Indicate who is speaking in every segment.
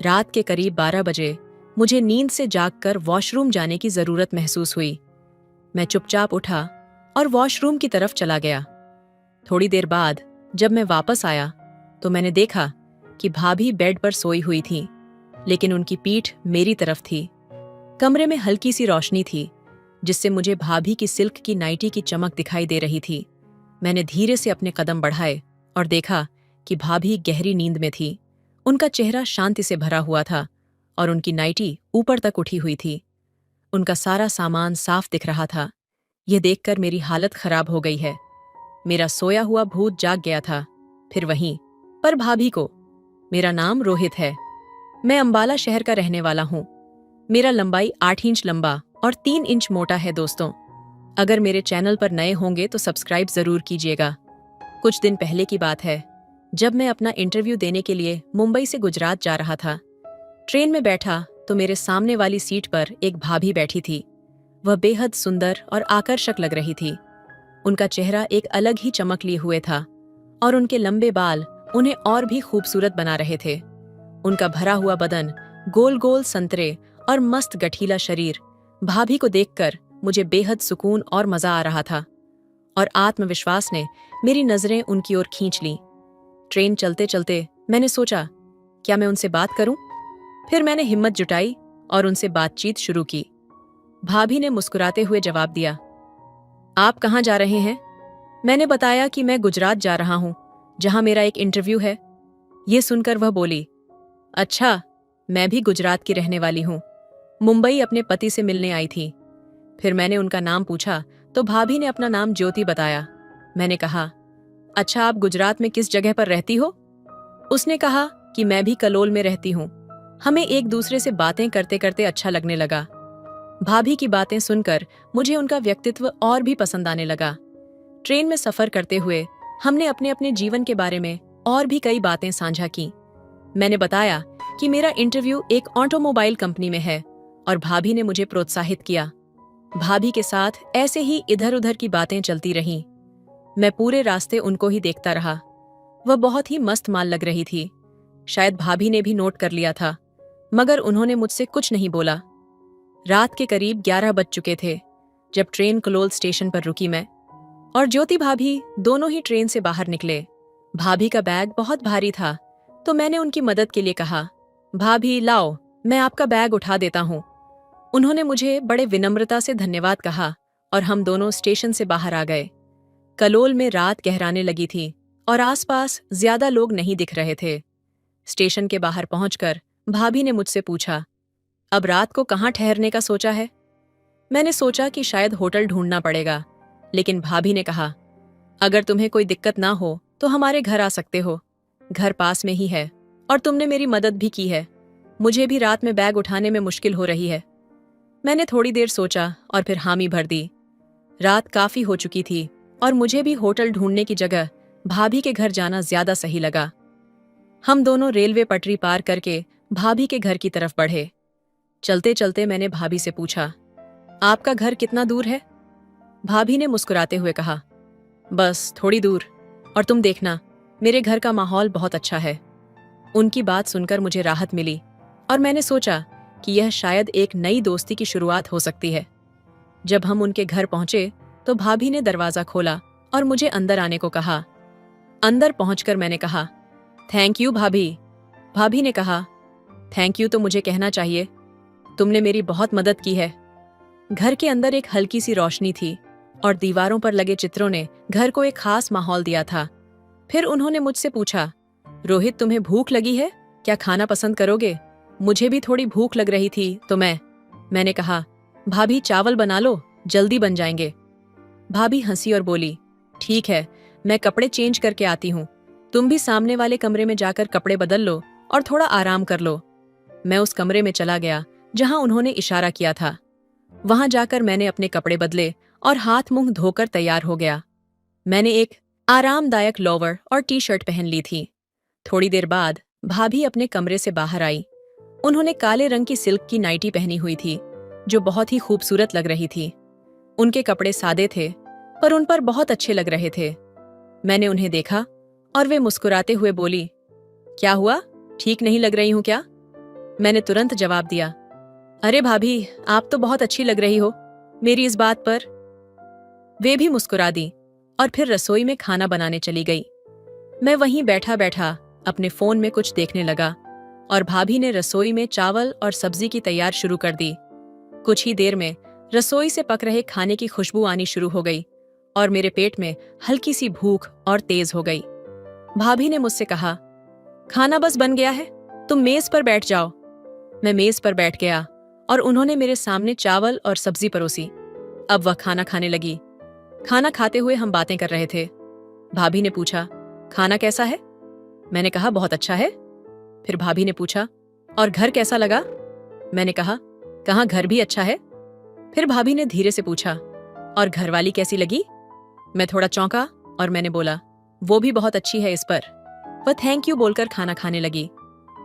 Speaker 1: रात के करीब 12 बजे मुझे नींद से जागकर वॉशरूम जाने की जरूरत महसूस हुई। मैं चुपचाप उठा और वॉशरूम की तरफ चला गया। थोड़ी देर बाद जब मैं वापस आया तो मैंने देखा कि भाभी बेड पर सोई हुई थी, लेकिन उनकी पीठ मेरी तरफ थी। कमरे में हल्की सी रोशनी थी, जिससे मुझे भाभी की सिल्क की नाइटी की चमक दिखाई दे रही थी। मैंने धीरे से अपने कदम बढ़ाए और देखा कि भाभी गहरी नींद में थी। उनका चेहरा शांति से भरा हुआ था और उनकी नाइटी ऊपर तक उठी हुई थी। उनका सारा सामान साफ दिख रहा था। यह देखकर मेरी हालत खराब हो गई है। मेरा सोया हुआ भूत जाग गया था, फिर वहीं पर भाभी को। मेरा नाम रोहित है। मैं अंबाला शहर का रहने वाला हूँ। मेरा लंबाई 8 इंच लंबा और 3 इंच मोटा है दोस्तों। अगर मेरे चैनल पर नए होंगे तो सब्सक्राइब जरूर कीजिएगा। कुछ दिन पहले की बात है, जब मैं अपना इंटरव्यू देने के लिए मुंबई से गुजरात जा रहा था। ट्रेन में बैठा तो मेरे सामने वाली सीट पर एक भाभी बैठी थी। वह बेहद सुंदर और आकर्षक लग रही थी। उनका चेहरा एक अलग ही चमक लिए हुए था और उनके लंबे बाल उन्हें और भी खूबसूरत बना रहे थे। उनका भरा हुआ बदन, गोल गोल संतरे और मस्त गठीला शरीर, भाभी को देखकर मुझे बेहद सुकून और मजा आ रहा था और आत्मविश्वास ने मेरी नजरें उनकी ओर खींच ली। ट्रेन चलते चलते मैंने सोचा, क्या मैं उनसे बात करूं? फिर मैंने हिम्मत जुटाई और उनसे बातचीत शुरू की। भाभी ने मुस्कुराते हुए जवाब दिया, आप कहाँ जा रहे हैं? मैंने बताया कि मैं गुजरात जा रहा हूँ, जहाँ मेरा एक इंटरव्यू है। ये सुनकर वह बोली, अच्छा, मैं भी गुजरात की रहने वाली हूँ। मुंबई अपने पति से मिलने आई थी। फिर मैंने उनका नाम पूछा तो भाभी ने अपना नाम ज्योति बताया। मैंने कहा, अच्छा, आप गुजरात में किस जगह पर रहती हो? उसने कहा कि मैं भी कलोल में रहती हूँ। हमें एक दूसरे से बातें करते करते अच्छा लगने लगा। भाभी की बातें सुनकर मुझे उनका व्यक्तित्व और भी पसंद आने लगा। ट्रेन में सफर करते हुए हमने अपने अपने जीवन के बारे में और भी कई बातें साझा की। मैंने बताया कि मेरा इंटरव्यू एक ऑटोमोबाइल कंपनी में है और भाभी ने मुझे प्रोत्साहित किया। भाभी के साथ ऐसे ही इधर उधर की बातें चलती रहीं। मैं पूरे रास्ते उनको ही देखता रहा। वह बहुत ही मस्त माल लग रही थी। शायद भाभी ने भी नोट कर लिया था, मगर उन्होंने मुझसे कुछ नहीं बोला। रात के करीब 11 बज चुके थे जब ट्रेन कलोल स्टेशन पर रुकी। मैं और ज्योति भाभी दोनों ही ट्रेन से बाहर निकले। भाभी का बैग बहुत भारी था, तो मैंने उनकी मदद के लिए कहा, भाभी लाओ, मैं आपका बैग उठा देता हूँ। उन्होंने मुझे बड़े विनम्रता से धन्यवाद कहा और हम दोनों स्टेशन से बाहर आ गए। कलोल में रात गहराने लगी थी और आसपास ज्यादा लोग नहीं दिख रहे थे। स्टेशन के बाहर पहुंचकर भाभी ने मुझसे पूछा, अब रात को कहाँ ठहरने का सोचा है? मैंने सोचा कि शायद होटल ढूंढना पड़ेगा, लेकिन भाभी ने कहा, अगर तुम्हें कोई दिक्कत ना हो तो हमारे घर आ सकते हो। घर पास में ही है और तुमने मेरी मदद भी की है। मुझे भी रात में बैग उठाने में मुश्किल हो रही है। मैंने थोड़ी देर सोचा और फिर हामी भर दी। रात काफी हो चुकी थी और मुझे भी होटल ढूंढने की जगह भाभी के घर जाना ज्यादा सही लगा। हम दोनों रेलवे पटरी पार करके भाभी के घर की तरफ बढ़े। चलते चलते मैंने भाभी से पूछा, आपका घर कितना दूर है? भाभी ने मुस्कुराते हुए कहा, बस थोड़ी दूर, और तुम देखना, मेरे घर का माहौल बहुत अच्छा है। उनकी बात सुनकर मुझे राहत मिली और मैंने सोचा कि यह शायद एक नई दोस्ती की शुरुआत हो सकती है। जब हम उनके घर पहुंचे तो भाभी ने दरवाजा खोला और मुझे अंदर आने को कहा। अंदर पहुंचकर मैंने कहा, थैंक यू भाभी। भाभी ने कहा, थैंक यू तो मुझे कहना चाहिए, तुमने मेरी बहुत मदद की है। घर के अंदर एक हल्की सी रोशनी थी और दीवारों पर लगे चित्रों ने घर को एक खास माहौल दिया था। फिर उन्होंने मुझसे पूछा, रोहित, तुम्हें भूख लगी है? क्या खाना पसंद करोगे? मुझे भी थोड़ी भूख लग रही थी तो मैंने कहा, भाभी चावल बना लो, जल्दी बन जाएंगे। भाभी हंसी और बोली, ठीक है, मैं कपड़े चेंज करके आती हूँ। तुम भी सामने वाले कमरे में जाकर कपड़े बदल लो और थोड़ा आराम कर लो। मैं उस कमरे में चला गया जहां उन्होंने इशारा किया था। वहां जाकर मैंने अपने कपड़े बदले और हाथ मुंह धोकर तैयार हो गया। मैंने एक आरामदायक लोवर और टी शर्ट पहन ली थी। थोड़ी देर बाद भाभी अपने कमरे से बाहर आई। उन्होंने काले रंग की सिल्क की नाइटी पहनी हुई थी, जो बहुत ही खूबसूरत लग रही थी। उनके कपड़े सादे थे, पर उन पर बहुत अच्छे लग रहे थे। मैंने उन्हें देखा और वे मुस्कुराते हुए बोली, क्या हुआ, ठीक नहीं लग रही हूं क्या? मैंने तुरंत जवाब दिया, अरे भाभी, आप तो बहुत अच्छी लग रही हो मेरी इस बात पर। वे भी मुस्कुरा दी और फिर रसोई में खाना बनाने चली गई। मैं वहीं बैठा बैठा अपने फोन में कुछ देखने लगा और भाभी ने रसोई में चावल और सब्जी की तैयार शुरू कर दी। कुछ ही देर में रसोई से पक रहे खाने की खुशबू आनी शुरू हो गई और मेरे पेट में हल्की सी भूख और तेज हो गई। भाभी ने मुझसे कहा, खाना बस बन गया है, तुम मेज पर बैठ जाओ। मैं मेज पर बैठ गया और उन्होंने मेरे सामने चावल और सब्जी परोसी। अब वह खाना खाने लगी। खाना खाते हुए हम बातें कर रहे थे। भाभी ने पूछा, खाना कैसा है? मैंने कहा, बहुत अच्छा है। फिर भाभी ने पूछा, और घर कैसा लगा? मैंने कहा, कहाँ, घर भी अच्छा है। फिर भाभी ने धीरे से पूछा, और घरवाली कैसी लगी? मैं थोड़ा चौंका और मैंने बोला, वो भी बहुत अच्छी है। इस पर वह थैंक यू बोलकर खाना खाने लगी।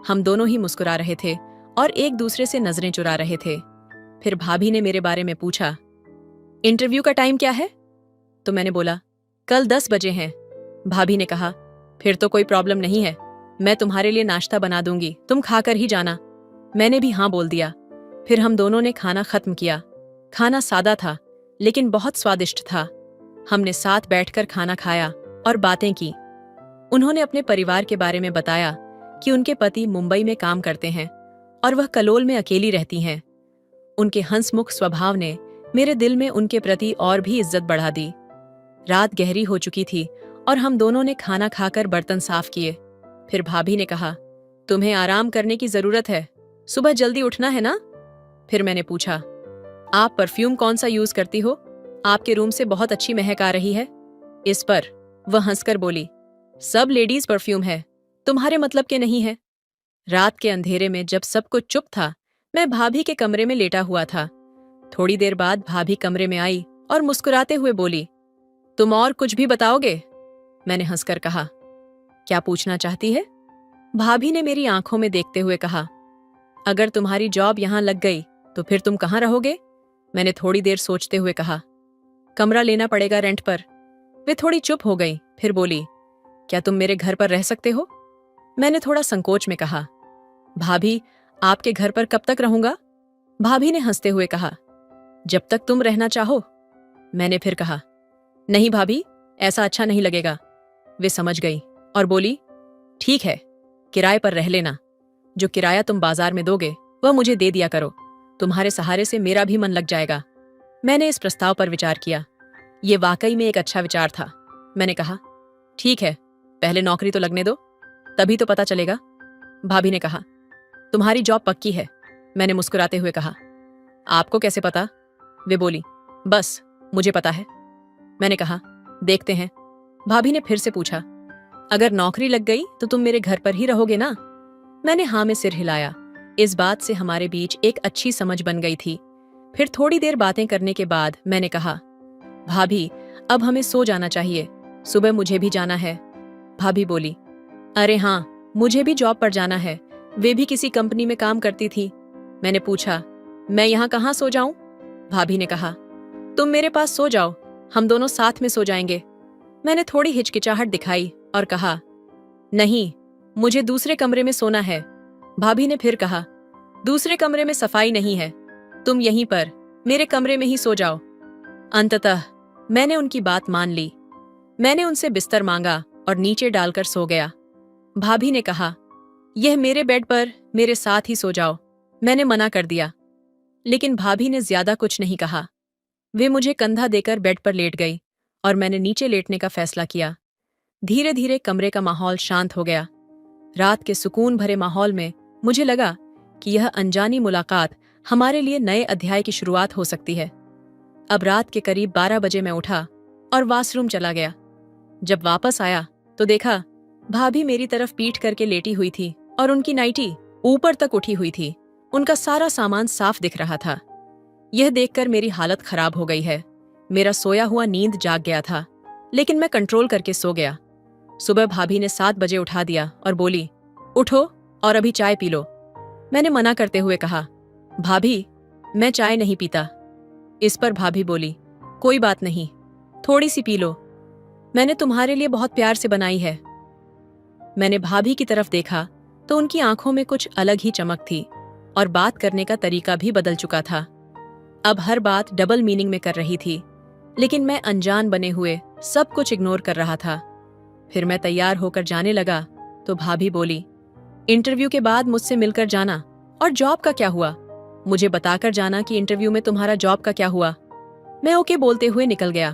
Speaker 1: हम दोनों ही मुस्कुरा रहे थे और एक दूसरे से नजरें चुरा रहे थे। फिर भाभी ने मेरे बारे में पूछा, इंटरव्यू का टाइम क्या है? तो मैंने बोला, कल 10 बजे हैं। भाभी ने कहा, फिर तो कोई प्रॉब्लम नहीं है, मैं तुम्हारे लिए नाश्ता बना दूंगी, तुम खाकर ही जाना। मैंने भी हाँ बोल दिया। फिर हम दोनों ने खाना खत्म किया। खाना सादा था लेकिन बहुत स्वादिष्ट था। हमने साथ बैठकर खाना खाया और बातें की। उन्होंने अपने परिवार के बारे में बताया कि उनके पति मुंबई में काम करते हैं और वह कलोल में अकेली रहती हैं। उनके हंसमुख स्वभाव ने मेरे दिल में उनके प्रति और भी इज्जत बढ़ा दी। रात गहरी हो चुकी थी और हम दोनों ने खाना खाकर बर्तन साफ किए। फिर भाभी ने कहा, तुम्हें आराम करने की जरूरत है, सुबह जल्दी उठना है ना? फिर मैंने पूछा, आप परफ्यूम कौन सा यूज करती हो? आपके रूम से बहुत अच्छी महक आ रही है। इस पर वह हंसकर बोली, सब लेडीज परफ्यूम है, तुम्हारे मतलब के नहीं है। रात के अंधेरे में जब सब कुछ चुप था, मैं भाभी के कमरे में लेटा हुआ था। थोड़ी देर बाद भाभी कमरे में आई और मुस्कुराते हुए बोली, तुम और कुछ भी बताओगे? मैंने हंसकर कहा, क्या पूछना चाहती है? भाभी ने मेरी आंखों में देखते हुए कहा, अगर तुम्हारी जॉब यहां लग गई तो फिर तुम कहां रहोगे? मैंने थोड़ी देर सोचते हुए कहा, कमरा लेना पड़ेगा रेंट पर। वे थोड़ी चुप हो गई, फिर बोली, क्या तुम मेरे घर पर रह सकते हो? मैंने थोड़ा संकोच में कहा, भाभी, आपके घर पर कब तक रहूंगा? भाभी ने हंसते हुए कहा, जब तक तुम रहना चाहो। मैंने फिर कहा, नहीं भाभी, ऐसा अच्छा नहीं लगेगा। वे समझ गई और बोली, ठीक है, किराए पर रह लेना। जो किराया तुम बाजार में दोगे वह मुझे दे दिया करो, तुम्हारे सहारे से मेरा भी मन लग जाएगा। मैंने इस प्रस्ताव पर विचार किया। ये वाकई में एक अच्छा विचार था। मैंने कहा, ठीक है, पहले नौकरी तो लगने दो, तभी तो पता चलेगा। भाभी ने कहा, तुम्हारी जॉब पक्की है। मैंने मुस्कुराते हुए कहा, आपको कैसे पता? वे बोली, बस मुझे पता है। मैंने कहा, देखते हैं। भाभी ने फिर से पूछा, अगर नौकरी लग गई तो तुम मेरे घर पर ही रहोगे ना? मैंने हाँ में सिर हिलाया। इस बात से हमारे बीच एक अच्छी समझ बन गई थी। फिर थोड़ी देर बातें करने के बाद मैंने कहा, भाभी, अब हमें सो जाना चाहिए, सुबह मुझे भी जाना है। भाभी बोली, अरे हाँ, मुझे भी जॉब पर जाना है, वे भी किसी कंपनी में काम करती थी। मैंने पूछा, मैं यहाँ कहाँ सो जाऊं? भाभी ने कहा, तुम मेरे पास सो जाओ, हम दोनों साथ में सो जाएंगे। मैंने थोड़ी हिचकिचाहट दिखाई और कहा, नहीं, मुझे दूसरे कमरे में सोना है। भाभी ने फिर कहा, दूसरे कमरे में सफाई नहीं है, तुम यहीं पर मेरे कमरे में ही सो जाओ। अंततः मैंने उनकी बात मान ली। मैंने उनसे बिस्तर मांगा और नीचे डालकर सो गया। भाभी ने कहा, यह मेरे बेड पर मेरे साथ ही सो जाओ। मैंने मना कर दिया, लेकिन भाभी ने ज्यादा कुछ नहीं कहा। वे मुझे कंधा देकर बेड पर लेट गई और मैंने नीचे लेटने का फैसला किया। धीरे धीरे कमरे का माहौल शांत हो गया। रात के सुकून भरे माहौल में मुझे लगा कि यह अनजानी मुलाकात हमारे लिए नए अध्याय की शुरुआत हो सकती है। अब रात के करीब 12 बजे मैं उठा और वॉशरूम चला गया। जब वापस आया तो देखा भाभी मेरी तरफ पीठ करके लेटी हुई थी और उनकी नाइटी ऊपर तक उठी हुई थी। उनका सारा सामान साफ दिख रहा था। यह देखकर मेरी हालत खराब हो गई है। मेरा सोया हुआ नींद जाग गया था, लेकिन मैं कंट्रोल करके सो गया। सुबह भाभी ने 7 बजे उठा दिया और बोली, उठो और अभी चाय पी लो। मैंने मना करते हुए कहा, भाभी, मैं चाय नहीं पीता। इस पर भाभी बोली, कोई बात नहीं, थोड़ी सी पी लो, मैंने तुम्हारे लिए बहुत प्यार से बनाई है। मैंने भाभी की तरफ देखा तो उनकी आंखों में कुछ अलग ही चमक थी। और बात करने का तरीका भी बदल चुका था। अब हर बात डबल मीनिंग में कर रही थी, लेकिन मैं अनजान बने हुए सब कुछ इग्नोर कर रहा था। फिर मैं तैयार होकर जाने लगा तो भाभी बोली, इंटरव्यू के बाद मुझसे मिलकर जाना, और जॉब का क्या हुआ? मुझे बताकर जाना कि इंटरव्यू में तुम्हारा जॉब का क्या हुआ। मैं ओके बोलते हुए निकल गया।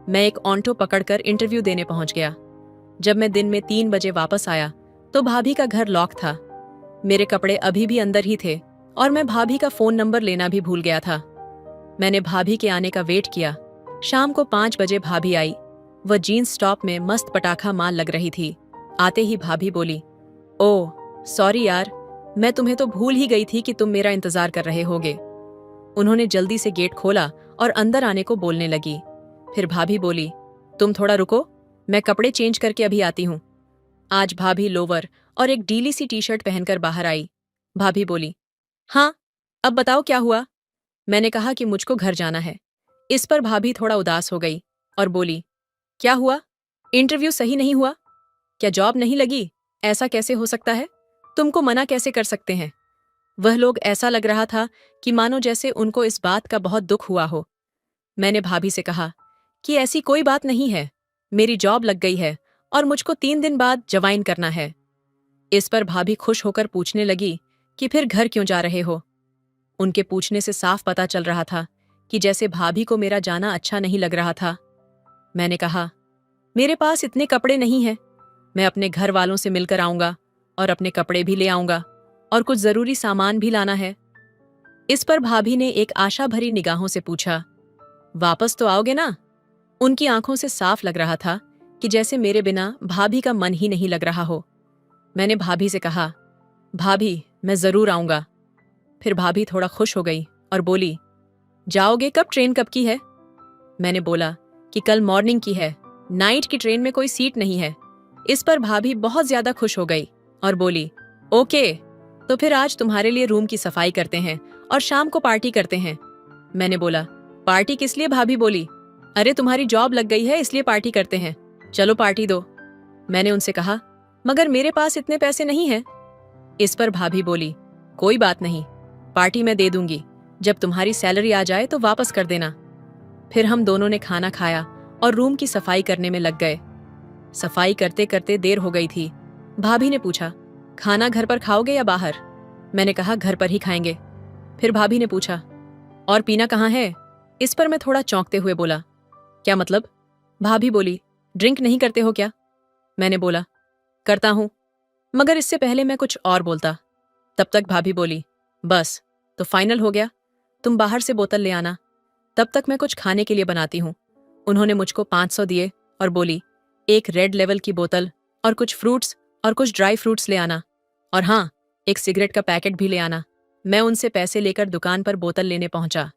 Speaker 1: मैं एक ऑटो पकड़कर इंटरव्यू देने पहुंच गया। जब मैं दिन में 3 बजे वापस आया तो भाभी का घर लॉक था। मेरे कपड़े अभी भी अंदर ही थे और मैं भाभी का फोन नंबर लेना भी भूल गया था। मैंने भाभी के आने का वेट किया। शाम को 5 बजे भाभी आई। वह जीन्स टॉप में मस्त पटाखा माल लग रही थी। आते ही भाभी बोली, ओह सॉरी यार, मैं तुम्हें तो भूल ही गई थी कि तुम मेरा इंतजार कर रहे होगे। उन्होंने जल्दी से गेट खोला और अंदर आने को बोलने लगी। फिर भाभी बोली, तुम थोड़ा रुको, मैं कपड़े चेंज करके अभी आती हूँ। आज भाभी लोवर और एक ढीली सी टी शर्ट पहनकर बाहर आई। भाभी बोली, हाँ अब बताओ क्या हुआ? मैंने कहा कि मुझको घर जाना है। इस पर भाभी थोड़ा उदास हो गई और बोली, क्या हुआ? इंटरव्यू सही नहीं हुआ? क्या जॉब नहीं लगी? ऐसा कैसे हो सकता है? तुमको मना कैसे कर सकते हैं? वह लोग ऐसा लग रहा था कि मानो जैसे उनको इस बात का बहुत दुख हुआ हो। मैंने भाभी से कहा कि ऐसी कोई बात नहीं है, मेरी जॉब लग गई है और मुझको 3 दिन बाद ज्वाइन करना है। इस पर भाभी खुश होकर पूछने लगी कि फिर घर क्यों जा रहे हो? उनके पूछने से साफ पता चल रहा था कि जैसे भाभी को मेरा जाना अच्छा नहीं लग रहा था। मैंने कहा, मेरे पास इतने कपड़े नहीं हैं, मैं अपने घर वालों से मिलकर आऊंगा और अपने कपड़े भी ले आऊंगा और कुछ जरूरी सामान भी लाना है। इस पर भाभी ने एक आशा भरी निगाहों से पूछा, वापस तो आओगे ना? उनकी आंखों से साफ लग रहा था कि जैसे मेरे बिना भाभी का मन ही नहीं लग रहा हो। मैंने भाभी से कहा, भाभी मैं जरूर आऊंगा। फिर भाभी थोड़ा खुश हो गई और बोली, जाओगे कब? ट्रेन कब की है? मैंने बोला कि कल मॉर्निंग की है, नाइट की ट्रेन में कोई सीट नहीं है। इस पर भाभी बहुत ज्यादा खुश हो गई और बोली, ओके, तो फिर आज तुम्हारे लिए रूम की सफाई करते हैं और शाम को पार्टी करते हैं। मैंने बोला, पार्टी किस लिए? भाभी बोली, अरे तुम्हारी जॉब लग गई है इसलिए पार्टी करते हैं, चलो पार्टी दो। मैंने उनसे कहा, मगर मेरे पास इतने पैसे नहीं हैं। इस पर भाभी बोली, कोई बात नहीं, पार्टी मैं दे दूंगी, जब तुम्हारी सैलरी आ जाए तो वापस कर देना। फिर हम दोनों ने खाना खाया और रूम की सफाई करने में लग गए। सफाई करते करते देर हो गई थी। भाभी ने पूछा, खाना घर पर खाओगे या बाहर? मैंने कहा, घर पर ही खाएंगे। फिर भाभी ने पूछा, और पीना कहाँ है? इस पर मैं थोड़ा चौंकते हुए बोला, क्या मतलब? भाभी बोली, ड्रिंक नहीं करते हो क्या? मैंने बोला, करता हूं, मगर इससे पहले मैं कुछ और बोलता। तब तक भाभी बोली, बस तो फाइनल हो गया, तुम बाहर से बोतल ले आना, तब तक मैं कुछ खाने के लिए बनाती हूँ। उन्होंने मुझको 500 दिए और बोली, एक रेड लेवल की बोतल और कुछ फ्रूट्स और कुछ ड्राई फ्रूट्स ले आना, और हाँ, एक सिगरेट का पैकेट भी ले आना। मैं उनसे पैसे लेकर दुकान पर बोतल लेने पहुंचा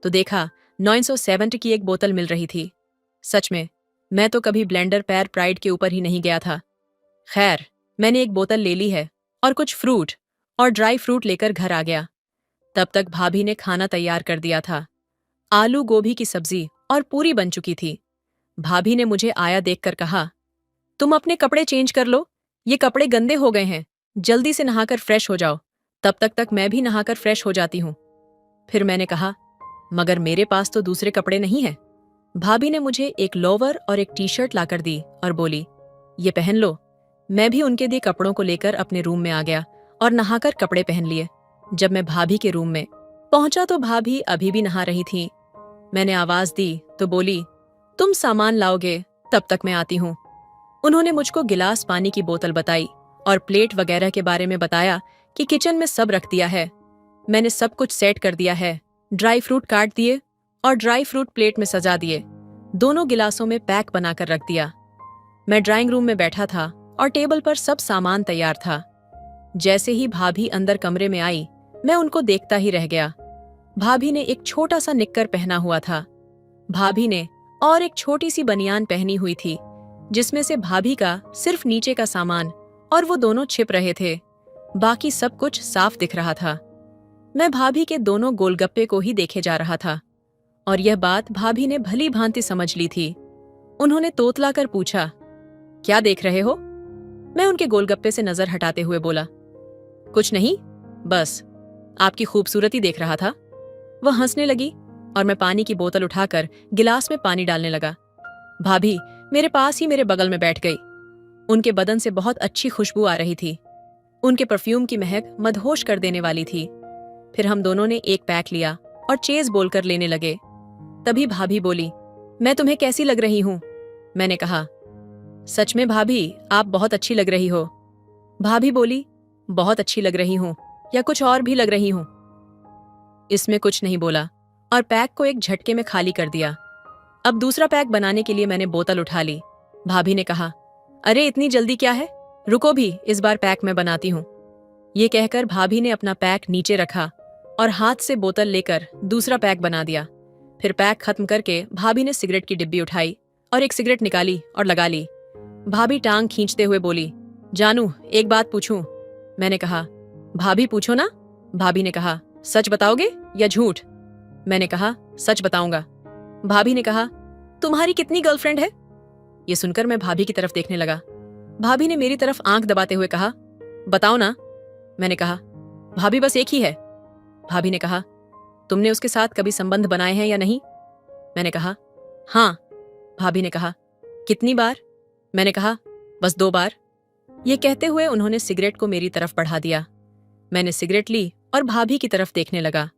Speaker 1: तो देखा 970 की एक बोतल मिल रही थी। सच में मैं तो कभी ब्लेंडर पैर प्राइड के ऊपर ही नहीं गया था। खैर, मैंने एक बोतल ले ली है और कुछ फ्रूट और ड्राई फ्रूट लेकर घर आ गया। तब तक भाभी ने खाना तैयार कर दिया था। आलू गोभी की सब्जी और पूरी बन चुकी थी। भाभी ने मुझे आया देखकर कहा, तुम अपने कपड़े चेंज कर लो, ये कपड़े गंदे हो गए हैं, जल्दी से नहाकर फ्रेश हो जाओ, तब तक मैं भी नहाकर फ्रेश हो जाती हूँ। फिर मैंने कहा, मगर मेरे पास तो दूसरे कपड़े नहीं हैं। भाभी ने मुझे एक लोवर और एक टी शर्ट लाकर दी और बोली, ये पहन लो। मैं भी उनके दिए कपड़ों को लेकर अपने रूम में आ गया और नहाकर कपड़े पहन लिए। जब मैं भाभी के रूम में पहुंचा तो भाभी अभी भी नहा रही थी। मैंने आवाज दी तो बोली, तुम सामान लाओगे, तब तक मैं आती हूँ। उन्होंने मुझको गिलास पानी की बोतल बताई और प्लेट वगैरह के बारे में बताया कि किचन में सब रख दिया है। मैंने सब कुछ सेट कर दिया है, ड्राई फ्रूट काट दिए और ड्राई फ्रूट प्लेट में सजा दिए, दोनों गिलासों में पैक बनाकर रख दिया। मैं ड्राइंग रूम में बैठा था और टेबल पर सब सामान तैयार था। जैसे ही भाभी अंदर कमरे में आई, मैं उनको देखता ही रह गया। भाभी ने एक छोटा सा निक्कर पहना हुआ था। भाभी ने और एक छोटी सी बनियान पहनी हुई थी, जिसमें से भाभी का सिर्फ नीचे का सामान और वो दोनों छिप रहे थे, बाकी सब कुछ साफ दिख रहा था। मैं भाभी के दोनों गोलगप्पे को ही देखे जा रहा था और यह बात भाभी ने भली भांति समझ ली थी। उन्होंने तोतलाकर पूछा, क्या देख रहे हो? मैं उनके गोलगप्पे से नजर हटाते हुए बोला, कुछ नहीं, बस आपकी खूबसूरती देख रहा था। वह हंसने लगी और मैं पानी की बोतल उठाकर गिलास में पानी डालने लगा। भाभी मेरे पास ही मेरे बगल में बैठ गई। उनके बदन से बहुत अच्छी खुशबू आ रही थी। उनके परफ्यूम की महक मदहोश कर देने वाली थी। फिर हम दोनों ने एक पैक लिया और चेज बोलकर लेने लगे। तभी भाभी बोली, मैं तुम्हें कैसी लग रही हूं? मैंने कहा, सच में भाभी आप बहुत अच्छी लग रही हो। भाभी बोली, बहुत अच्छी लग रही हूं या कुछ और भी लग रही हूं? इसमें कुछ नहीं बोला और पैक को एक झटके में खाली कर दिया। अब दूसरा पैक बनाने के लिए मैंने बोतल उठा ली। भाभी ने कहा, अरे इतनी जल्दी क्या है, रुको भी, इस बार पैक मैं बनाती हूं। ये कहकर भाभी ने अपना पैक नीचे रखा और हाथ से बोतल लेकर दूसरा पैक बना दिया। फिर पैक खत्म करके भाभी ने सिगरेट की डिब्बी उठाई और एक सिगरेट निकाली और लगा ली। भाभी टांग खींचते हुए बोली, जानू एक बात पूछूं? मैंने कहा, भाभी पूछो ना। भाभी ने कहा, सच बताओगे या झूठ? मैंने कहा, सच बताऊंगा। भाभी ने कहा, तुम्हारी कितनी गर्लफ्रेंड है? ये सुनकर मैं भाभी की तरफ देखने लगा। भाभी ने मेरी तरफ आंख दबाते हुए कहा, बताओ ना। मैंने कहा, भाभी बस एक ही है। भाभी ने कहा, तुमने उसके साथ कभी संबंध बनाए हैं या नहीं? मैंने कहा, हाँ। भाभी ने कहा, कितनी बार? मैंने कहा, बस 2 बार। ये कहते हुए उन्होंने सिगरेट को मेरी तरफ बढ़ा दिया। मैंने सिगरेट ली और भाभी की तरफ देखने लगा।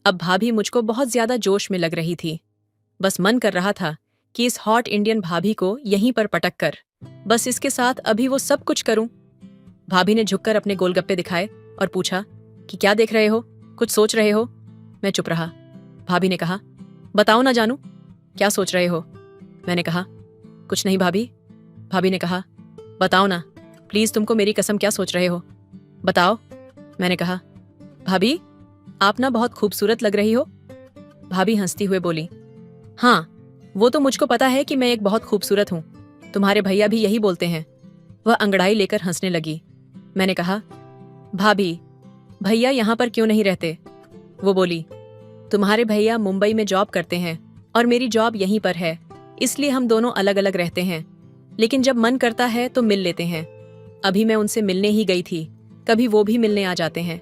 Speaker 1: अब भाभी मुझको बहुत ज्यादा जोश में लग रही थी। बस मन कर रहा था कि इस हॉट इंडियन भाभी को यहीं पर पटक कर बस इसके साथ अभी वो सब कुछ करूं। भाभी ने झुककर अपने गोलगप्पे दिखाए और पूछा कि क्या देख रहे हो, कुछ सोच रहे हो? मैं चुप रहा। भाभी ने कहा, बताओ ना जानू, क्या सोच रहे हो? मैंने कहा, कुछ नहीं भाभी। भाभी ने कहा, बताओ ना प्लीज, तुमको मेरी कसम क्या सोच रहे हो, बताओ। मैंने कहा, भाभी आप ना बहुत खूबसूरत लग रही हो। भाभी हंसती हुए बोली, हाँ वो तो मुझको पता है कि मैं एक बहुत खूबसूरत हूं, तुम्हारे भैया भी यही बोलते हैं। वह अंगड़ाई लेकर हंसने लगी। मैंने कहा, भाभी भैया यहाँ पर क्यों नहीं रहते? वो बोली, तुम्हारे भैया मुंबई में जॉब करते हैं और मेरी जॉब यहीं पर है, इसलिए हम दोनों अलग अलग रहते हैं, लेकिन जब मन करता है तो मिल लेते हैं। अभी मैं उनसे मिलने ही गई थी, कभी वो भी मिलने आ जाते हैं।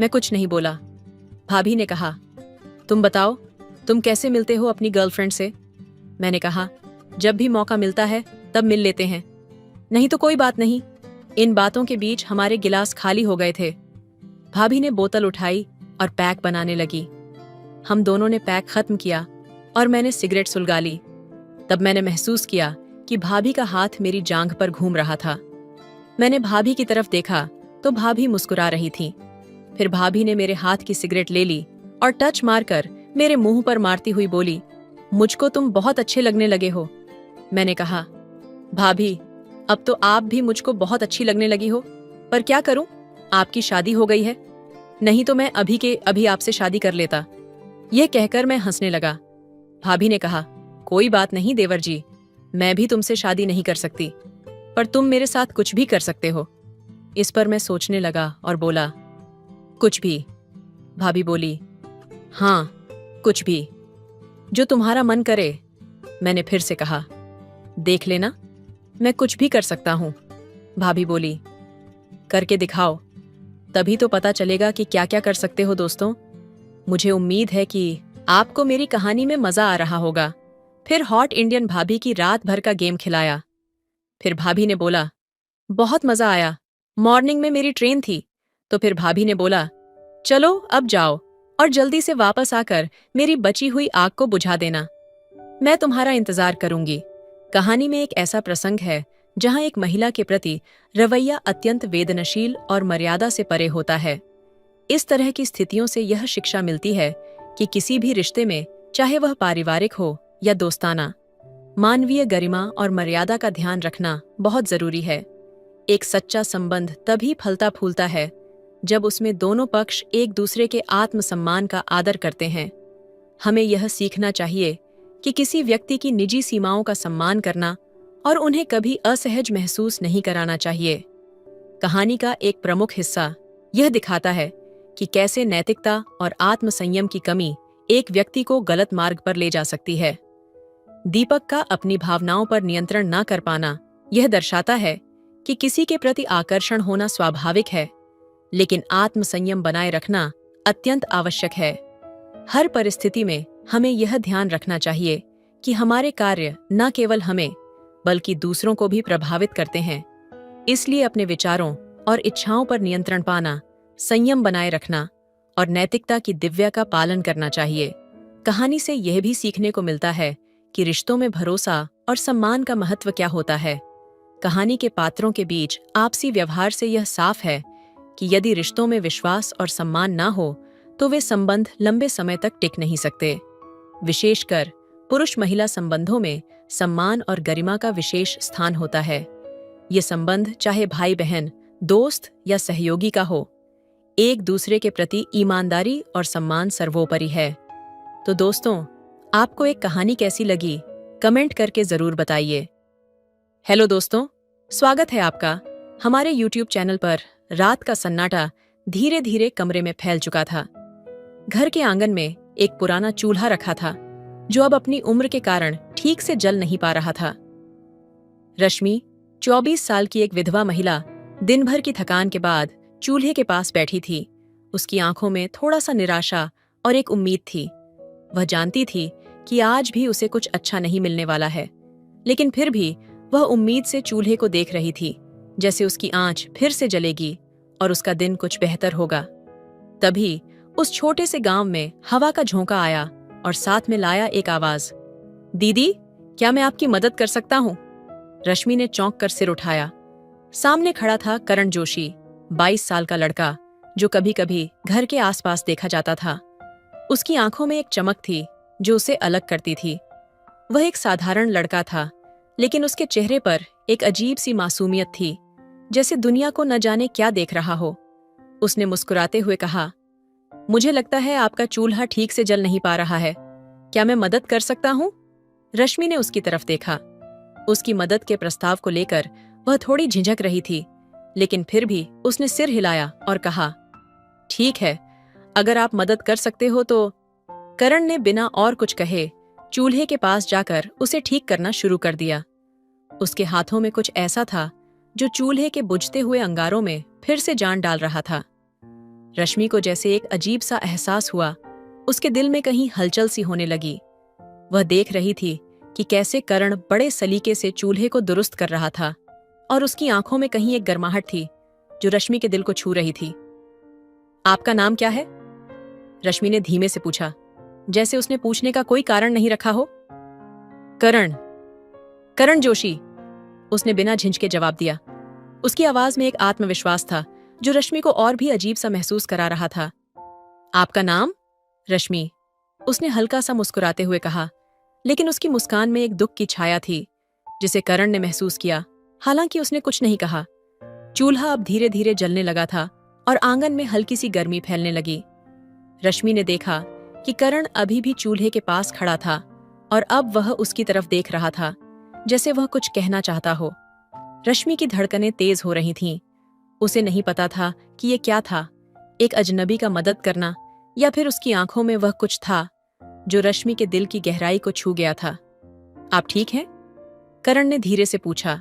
Speaker 1: मैं कुछ नहीं बोला। भाभी ने कहा, तुम बताओ, तुम कैसे मिलते हो अपनी गर्लफ्रेंड से? मैंने कहा, जब भी मौका मिलता है तब मिल लेते हैं, नहीं तो कोई बात नहीं। इन बातों के बीच हमारे गिलास खाली हो गए थे। भाभी ने बोतल उठाई और पैक बनाने लगी। हम दोनों ने पैक खत्म किया और मैंने सिगरेट सुलगा ली। तब मैंने महसूस किया कि भाभी का हाथ मेरी जांघ पर घूम रहा था। मैंने भाभी की तरफ देखा तो भाभी मुस्कुरा रही थी। फिर भाभी ने मेरे हाथ की सिगरेट ले ली और टच मारकर मेरे मुंह पर मारती हुई बोली, मुझको तुम बहुत अच्छे लगने लगे हो। मैंने कहा, भाभी अब तो आप भी मुझको बहुत अच्छी लगने लगी हो, पर क्या करूं, आपकी शादी हो गई है, नहीं तो मैं अभी के अभी आपसे शादी कर लेता। यह कहकर मैं हंसने लगा। भाभी ने कहा, कोई बात नहीं देवर जी, मैं भी तुमसे शादी नहीं कर सकती, पर तुम मेरे साथ कुछ भी कर सकते हो। इस पर मैं सोचने लगा और बोला, कुछ भी? भाभी बोली, हाँ कुछ भी, जो तुम्हारा मन करे। मैंने फिर से कहा, देख लेना, मैं कुछ भी कर सकता हूं। भाभी बोली, करके दिखाओ, तभी तो पता चलेगा कि क्या क्या कर सकते हो दोस्तों। मुझे उम्मीद है कि आपको मेरी कहानी में मजा आ रहा होगा। फिर हॉट इंडियन भाभी की रात भर का गेम खिलाया। फिर भाभी ने बोला, बहुत मजा आया, मॉर्निंग में मेरी ट्रेन थी। तो फिर भाभी ने बोला, चलो अब जाओ और जल्दी से वापस आकर मेरी बची हुई आग को बुझा देना, मैं तुम्हारा इंतजार करूंगी। कहानी में एक ऐसा प्रसंग है जहां एक महिला के प्रति रवैया अत्यंत वेदनशील और मर्यादा से परे होता है। इस तरह की स्थितियों से यह शिक्षा मिलती है कि किसी भी रिश्ते में, चाहे वह पारिवारिक हो या दोस्ताना, मानवीय गरिमा और मर्यादा का ध्यान रखना बहुत जरूरी है। एक सच्चा संबंध तभी फलता फूलता है जब उसमें दोनों पक्ष एक दूसरे के आत्मसम्मान का आदर करते हैं। हमें यह सीखना चाहिए कि किसी व्यक्ति की निजी सीमाओं का सम्मान करना और उन्हें कभी असहज महसूस नहीं कराना चाहिए। कहानी का एक प्रमुख हिस्सा यह दिखाता है कि कैसे नैतिकता और आत्मसंयम की कमी एक व्यक्ति को गलत मार्ग पर ले जा सकती है। दीपक का अपनी भावनाओं पर नियंत्रण न कर पाना यह दर्शाता है कि किसी के प्रति आकर्षण होना स्वाभाविक है, लेकिन आत्मसंयम बनाए रखना अत्यंत आवश्यक है। हर परिस्थिति में हमें यह ध्यान रखना चाहिए कि हमारे कार्य न केवल हमें बल्कि दूसरों को भी प्रभावित करते हैं। इसलिए अपने विचारों और इच्छाओं पर नियंत्रण पाना, संयम बनाए रखना और नैतिकता की दिव्या का पालन करना चाहिए। कहानी से यह भी सीखने को मिलता है कि रिश्तों में भरोसा और सम्मान का महत्व क्या होता है। कहानी के पात्रों के बीच आपसी व्यवहार से यह साफ है कि यदि रिश्तों में विश्वास और सम्मान ना हो तो वे संबंध लंबे समय तक टिक नहीं सकते। विशेषकर पुरुष महिला संबंधों में सम्मान और गरिमा का विशेष स्थान होता है। ये संबंध चाहे भाई बहन, दोस्त या सहयोगी का हो, एक दूसरे के प्रति ईमानदारी और सम्मान सर्वोपरि है। तो दोस्तों, आपको एक कहानी कैसी लगी, कमेंट करके जरूर बताइए। हेलो दोस्तों, स्वागत है आपका हमारे YouTube चैनल पर। रात का सन्नाटा धीरे धीरे कमरे में फैल चुका था। घर के आंगन में एक पुराना चूल्हा रखा था जो अब अपनी उम्र के कारण ठीक से जल नहीं पा रहा था। रश्मि, 24 साल की एक विधवा महिला, दिन भर की थकान के बाद चूल्हे के पास बैठी थी। उसकी आंखों में थोड़ा सा निराशा और एक उम्मीद थी। वह जानती थी कि आज भी उसे कुछ अच्छा नहीं मिलने वाला है, लेकिन फिर भी वह उम्मीद से चूल्हे को देख रही थी, जैसे उसकी आंच फिर से जलेगी और उसका दिन कुछ बेहतर होगा। तभी उस छोटे से गांव में हवा का झोंका आया और साथ में लाया एक आवाज, दीदी, क्या मैं आपकी मदद कर सकता हूँ? रश्मि ने चौंक कर सिर उठाया। सामने खड़ा था करण जोशी, 22 साल का लड़का जो कभी कभी घर के आसपास देखा जाता था। उसकी आंखों में एक चमक थी जो उसे अलग करती थी। वह एक साधारण लड़का था, लेकिन उसके चेहरे पर एक अजीब सी मासूमियत थी, जैसे दुनिया को न जाने क्या देख रहा हो। उसने मुस्कुराते हुए कहा, मुझे लगता है आपका चूल्हा ठीक से जल नहीं पा रहा है। क्या मैं मदद कर सकता हूँ? रश्मि ने उसकी तरफ देखा। उसकी मदद के प्रस्ताव को लेकर वह थोड़ी झिझक रही थी, लेकिन फिर भी उसने सिर हिलाया और कहा, ठीक है, अगर आप मदद कर सकते हो तो। करण ने बिना और कुछ कहे चूल्हे के पास जाकर उसे ठीक करना शुरू कर दिया। उसके हाथों में कुछ ऐसा था जो चूल्हे के बुझते हुए अंगारों में फिर से जान डाल रहा था। रश्मि को जैसे एक अजीब सा एहसास हुआ। उसके दिल में कहीं हलचल सी होने लगी। वह देख रही थी कि कैसे करण बड़े सलीके से चूल्हे को दुरुस्त कर रहा था, और उसकी आंखों में कहीं एक गर्माहट थी जो रश्मि के दिल को छू रही थी। आपका नाम क्या है? रश्मि ने धीमे से पूछा, जैसे उसने पूछने का कोई कारण नहीं रखा हो। करण, करण जोशी, उसने बिना झिझके जवाब दिया। उसकी आवाज में एक आत्मविश्वास था जो रश्मि को और भी अजीब सा महसूस करा रहा था। आपका नाम? रश्मि, उसने हल्का सा मुस्कुराते हुए कहा, लेकिन उसकी मुस्कान में एक दुख की छाया थी जिसे करण ने महसूस किया। हालांकि उसने कुछ नहीं कहा। चूल्हा अब धीरे धीरे जलने लगा था और आंगन में हल्की सी गर्मी फैलने लगी। रश्मि ने देखा कि करण अभी भी चूल्हे के पास खड़ा था और अब वह उसकी तरफ देख रहा था, जैसे वह कुछ कहना चाहता हो। रश्मि की धड़कनें तेज हो रही थीं। उसे नहीं पता था कि ये क्या था, एक अजनबी का मदद करना या फिर उसकी आंखों में वह कुछ था जो रश्मि के दिल की गहराई को छू गया था। आप ठीक हैं? करण ने धीरे से पूछा,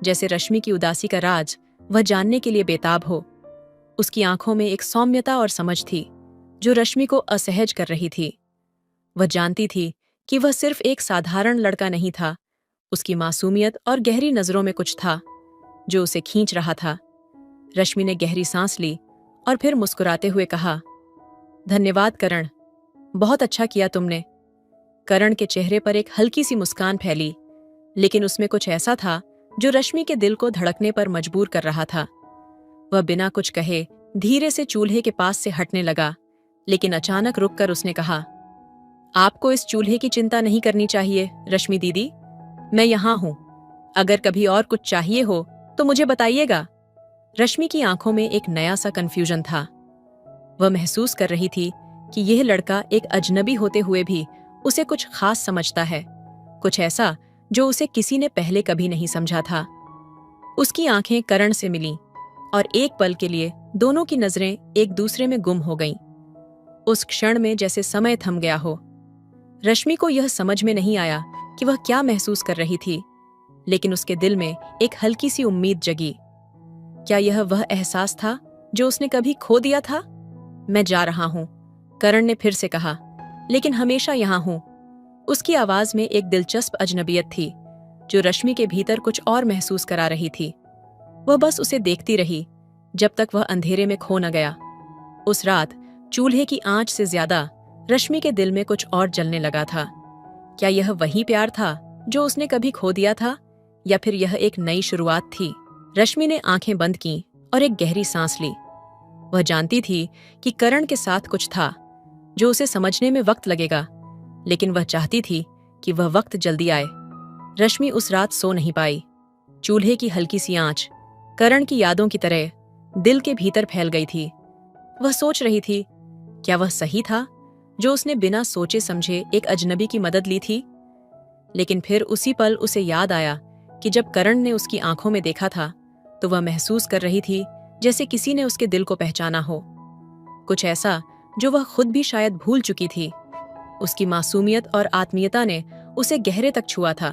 Speaker 1: जैसे रश्मि की उदासी का राज वह जानने के लिए बेताब हो। उसकी आंखों में एक सौम्यता और समझ थी जो रश्मि को असहज कर रही थी। वह जानती थी कि वह सिर्फ एक साधारण लड़का नहीं था। उसकी मासूमियत और गहरी नजरों में कुछ था जो उसे खींच रहा था। रश्मि ने गहरी सांस ली और फिर मुस्कुराते हुए कहा, धन्यवाद करण, बहुत अच्छा किया तुमने। करण के चेहरे पर एक हल्की सी मुस्कान फैली, लेकिन उसमें कुछ ऐसा था जो रश्मि के दिल को धड़कने पर मजबूर कर रहा था। वह बिना कुछ कहे धीरे से चूल्हे के पास से हटने लगा, लेकिन अचानक रुककर उसने कहा, आपको इस चूल्हे की चिंता नहीं करनी चाहिए रश्मि दीदी, मैं यहां हूं। अगर कभी और कुछ चाहिए हो तो मुझे बताइएगा। रश्मि की आंखों में एक नया सा कंफ्यूजन था। वह महसूस कर रही थी कि यह लड़का एक अजनबी होते हुए भी उसे कुछ खास समझता है, कुछ ऐसा जो उसे किसी ने पहले कभी नहीं समझा था। उसकी आंखें करण से मिलीं और एक पल के लिए दोनों की नजरें एक दूसरे में गुम हो गईं। उस क्षण में जैसे समय थम गया हो। रश्मि को यह समझ में नहीं आया कि वह क्या महसूस कर रही थी, लेकिन उसके दिल में एक हल्की सी उम्मीद जगी। क्या यह वह एहसास था जो उसने कभी खो दिया था? मैं जा रहा हूं, करण ने फिर से कहा, लेकिन हमेशा यहां हूं। उसकी आवाज में एक दिलचस्प अजनबियत थी जो रश्मि के भीतर कुछ और महसूस करा रही थी। वह बस उसे देखती रही जब तक वह अंधेरे में खो न गया। उस रात चूल्हे की आंच से ज्यादा रश्मि के दिल में कुछ और जलने लगा था। क्या यह वही प्यार था जो उसने कभी खो दिया था, या फिर यह एक नई शुरुआत थी? रश्मि ने आंखें बंद की और एक गहरी सांस ली। वह जानती थी कि करण के साथ कुछ था जो उसे समझने में वक्त लगेगा, लेकिन वह चाहती थी कि वह वक्त जल्दी आए। रश्मि उस रात सो नहीं पाई। चूल्हे की हल्की सी आंच करण की यादों की तरह दिल के भीतर फैल गई थी। वह सोच रही थी, क्या वह सही था जो उसने बिना सोचे समझे एक अजनबी की मदद ली थी? लेकिन फिर उसी पल उसे याद आया कि जब करण ने उसकी आंखों में देखा था तो वह महसूस कर रही थी जैसे किसी ने उसके दिल को पहचाना हो, कुछ ऐसा जो वह खुद भी शायद भूल चुकी थी। उसकी मासूमियत और आत्मीयता ने उसे गहरे तक छुआ था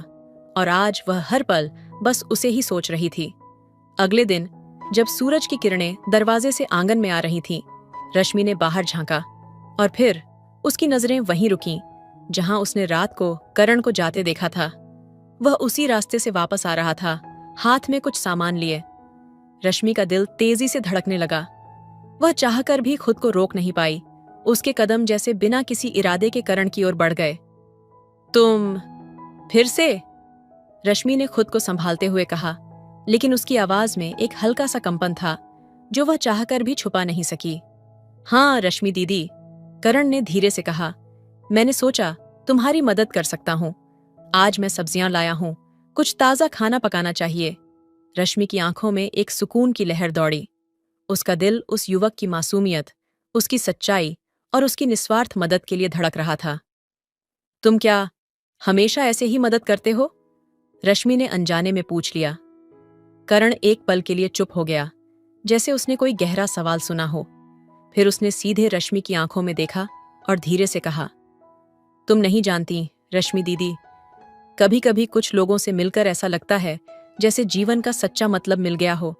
Speaker 1: और आज वह हर पल बस उसे ही सोच रही थी। अगले दिन जब सूरज की किरणें दरवाजे से आंगन में आ रही थीं, रश्मि ने बाहर झांका और फिर उसकी नजरें वहीं रुकीं जहां उसने रात को करण को जाते देखा था। वह उसी रास्ते से वापस आ रहा था, हाथ में कुछ सामान लिए। रश्मि का दिल तेजी से धड़कने लगा। वह चाहकर भी खुद को रोक नहीं पाई। उसके कदम जैसे बिना किसी इरादे के करण की ओर बढ़ गए। तुम फिर से? रश्मि ने खुद को संभालते हुए कहा, लेकिन उसकी आवाज में एक हल्का सा कंपन था जो वह चाहकर भी छुपा नहीं सकी। हाँ रश्मि दीदी, करण ने धीरे से कहा, मैंने सोचा तुम्हारी मदद कर सकता हूं। आज मैं सब्जियां लाया हूं, कुछ ताजा खाना पकाना चाहिए। रश्मि की आंखों में एक सुकून की लहर दौड़ी। उसका दिल उस युवक की मासूमियत, उसकी सच्चाई और उसकी निस्वार्थ मदद के लिए धड़क रहा था। तुम क्या हमेशा ऐसे ही मदद करते हो? रश्मि ने अनजाने में पूछ लिया। करण एक पल के लिए चुप हो गया, जैसे उसने कोई गहरा सवाल सुना हो। फिर उसने सीधे रश्मि की आंखों में देखा और धीरे से कहा, तुम नहीं जानती रश्मि दीदी, कभी कभी कुछ लोगों से मिलकर ऐसा लगता है जैसे जीवन का सच्चा मतलब मिल गया हो।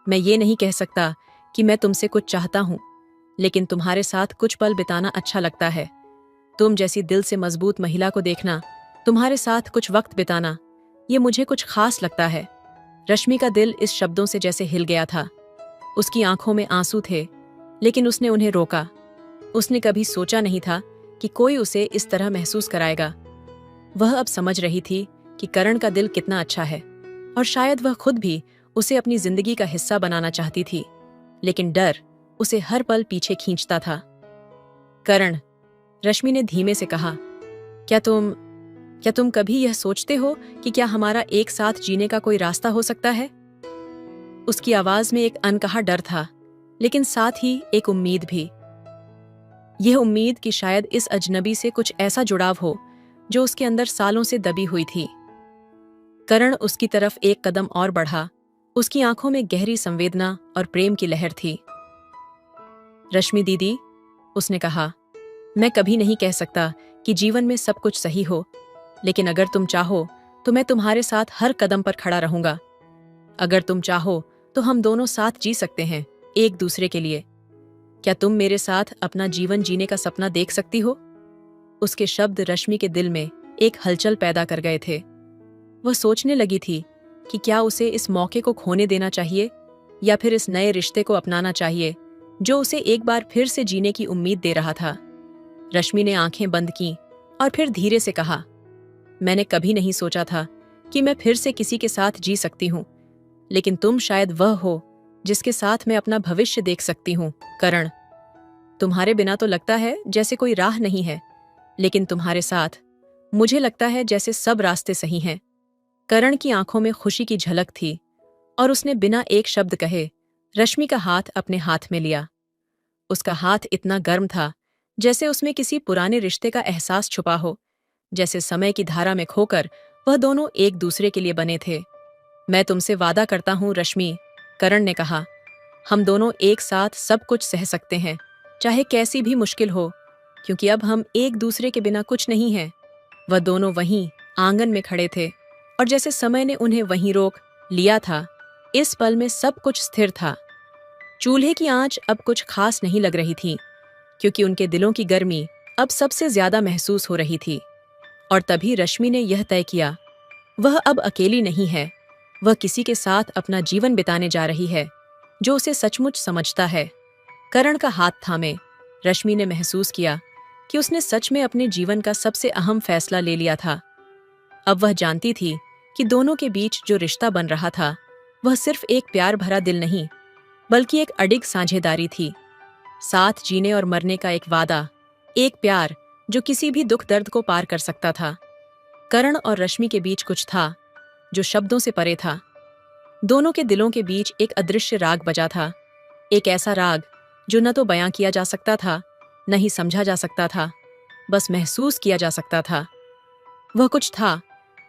Speaker 1: मैं ये नहीं कह सकता कि मैं तुमसे कुछ चाहता हूं, लेकिन तुम्हारे साथ कुछ पल बिताना अच्छा लगता है। तुम जैसी दिल से मजबूत महिला को देखना, तुम्हारे साथ कुछ वक्त बिताना, ये मुझे कुछ खास लगता है। रश्मि का दिल इस शब्दों से जैसे हिल गया था। उसकी आंखों में आंसू थे, लेकिन उसने उन्हें रोका। उसने कभी सोचा नहीं था कि कोई उसे इस तरह महसूस कराएगा। वह अब समझ रही थी कि करण का दिल कितना अच्छा है और शायद वह खुद भी उसे अपनी जिंदगी का हिस्सा बनाना चाहती थी, लेकिन डर उसे हर पल पीछे खींचता था। करण, रश्मि ने धीमे से कहा, क्या तुम कभी यह सोचते हो कि क्या हमारा एक साथ जीने का कोई रास्ता हो सकता है? उसकी आवाज में एक अनकहा डर था, लेकिन साथ ही एक उम्मीद भी। यह उम्मीद कि शायद इस अजनबी से कुछ ऐसा जुड़ाव हो जो उसके अंदर सालों से दबी हुई थी। करण उसकी तरफ एक कदम और बढ़ा। उसकी आंखों में गहरी संवेदना और प्रेम की लहर थी। रश्मि दीदी, उसने कहा, मैं कभी नहीं कह सकता कि जीवन में सब कुछ सही हो, लेकिन अगर तुम चाहो तो मैं तुम्हारे साथ हर कदम पर खड़ा रहूंगा। अगर तुम चाहो तो हम दोनों साथ जी सकते हैं, एक दूसरे के लिए। क्या तुम मेरे साथ अपना जीवन जीने का सपना देख सकती हो? उसके शब्द रश्मि के दिल में एक हलचल पैदा कर गए थे। वह सोचने लगी थी कि क्या उसे इस मौके को खोने देना चाहिए या फिर इस नए रिश्ते को अपनाना चाहिए जो उसे एक बार फिर से जीने की उम्मीद दे रहा था। रश्मि ने आंखें बंद की और फिर धीरे से कहा, मैंने कभी नहीं सोचा था कि मैं फिर से किसी के साथ जी सकती हूँ, लेकिन तुम शायद वह हो जिसके साथ मैं अपना भविष्य देख सकती हूँ। करण, तुम्हारे बिना तो लगता है जैसे कोई राह नहीं है, लेकिन तुम्हारे साथ मुझे लगता है जैसे सब रास्ते सही हैं। करण की आंखों में खुशी की झलक थी और उसने बिना एक शब्द कहे रश्मि का हाथ अपने हाथ में लिया। उसका हाथ इतना गर्म था जैसे उसमें किसी पुराने रिश्ते का एहसास छुपा हो, जैसे समय की धारा में खोकर वह दोनों एक दूसरे के लिए बने थे। मैं तुमसे वादा करता हूँ रश्मि, करण ने कहा, हम दोनों एक साथ सब कुछ सह सकते हैं, चाहे कैसी भी मुश्किल हो, क्योंकि अब हम एक दूसरे के बिना कुछ नहीं हैं। वह दोनों वहीं आंगन में खड़े थे और जैसे समय ने उन्हें वहीं रोक लिया था, इस पल में सब कुछ स्थिर था। चूल्हे की आंच अब कुछ खास नहीं लग रही थी, क्योंकि उनके दिलों की गर्मी अब सबसे ज्यादा महसूस हो रही थी। और तभी रश्मि ने यह तय किया, वह अब अकेली नहीं है, वह किसी के साथ अपना जीवन बिताने जा रही है जो उसे सचमुच समझता है। करण का हाथ थामे रश्मि ने महसूस किया कि उसने सच में अपने जीवन का सबसे अहम फैसला ले लिया था। अब वह जानती थी कि दोनों के बीच जो रिश्ता बन रहा था वह सिर्फ एक प्यार भरा दिल नहीं, बल्कि एक अडिग साझेदारी थी। साथ जीने और मरने का एक वादा, एक प्यार जो किसी भी दुख दर्द को पार कर सकता था। करण और रश्मि के बीच कुछ था जो शब्दों से परे था। दोनों के दिलों के बीच एक अदृश्य राग बजा था, एक ऐसा राग जो न तो बयां किया जा सकता था, न ही समझा जा सकता था, बस महसूस किया जा सकता था। वह कुछ था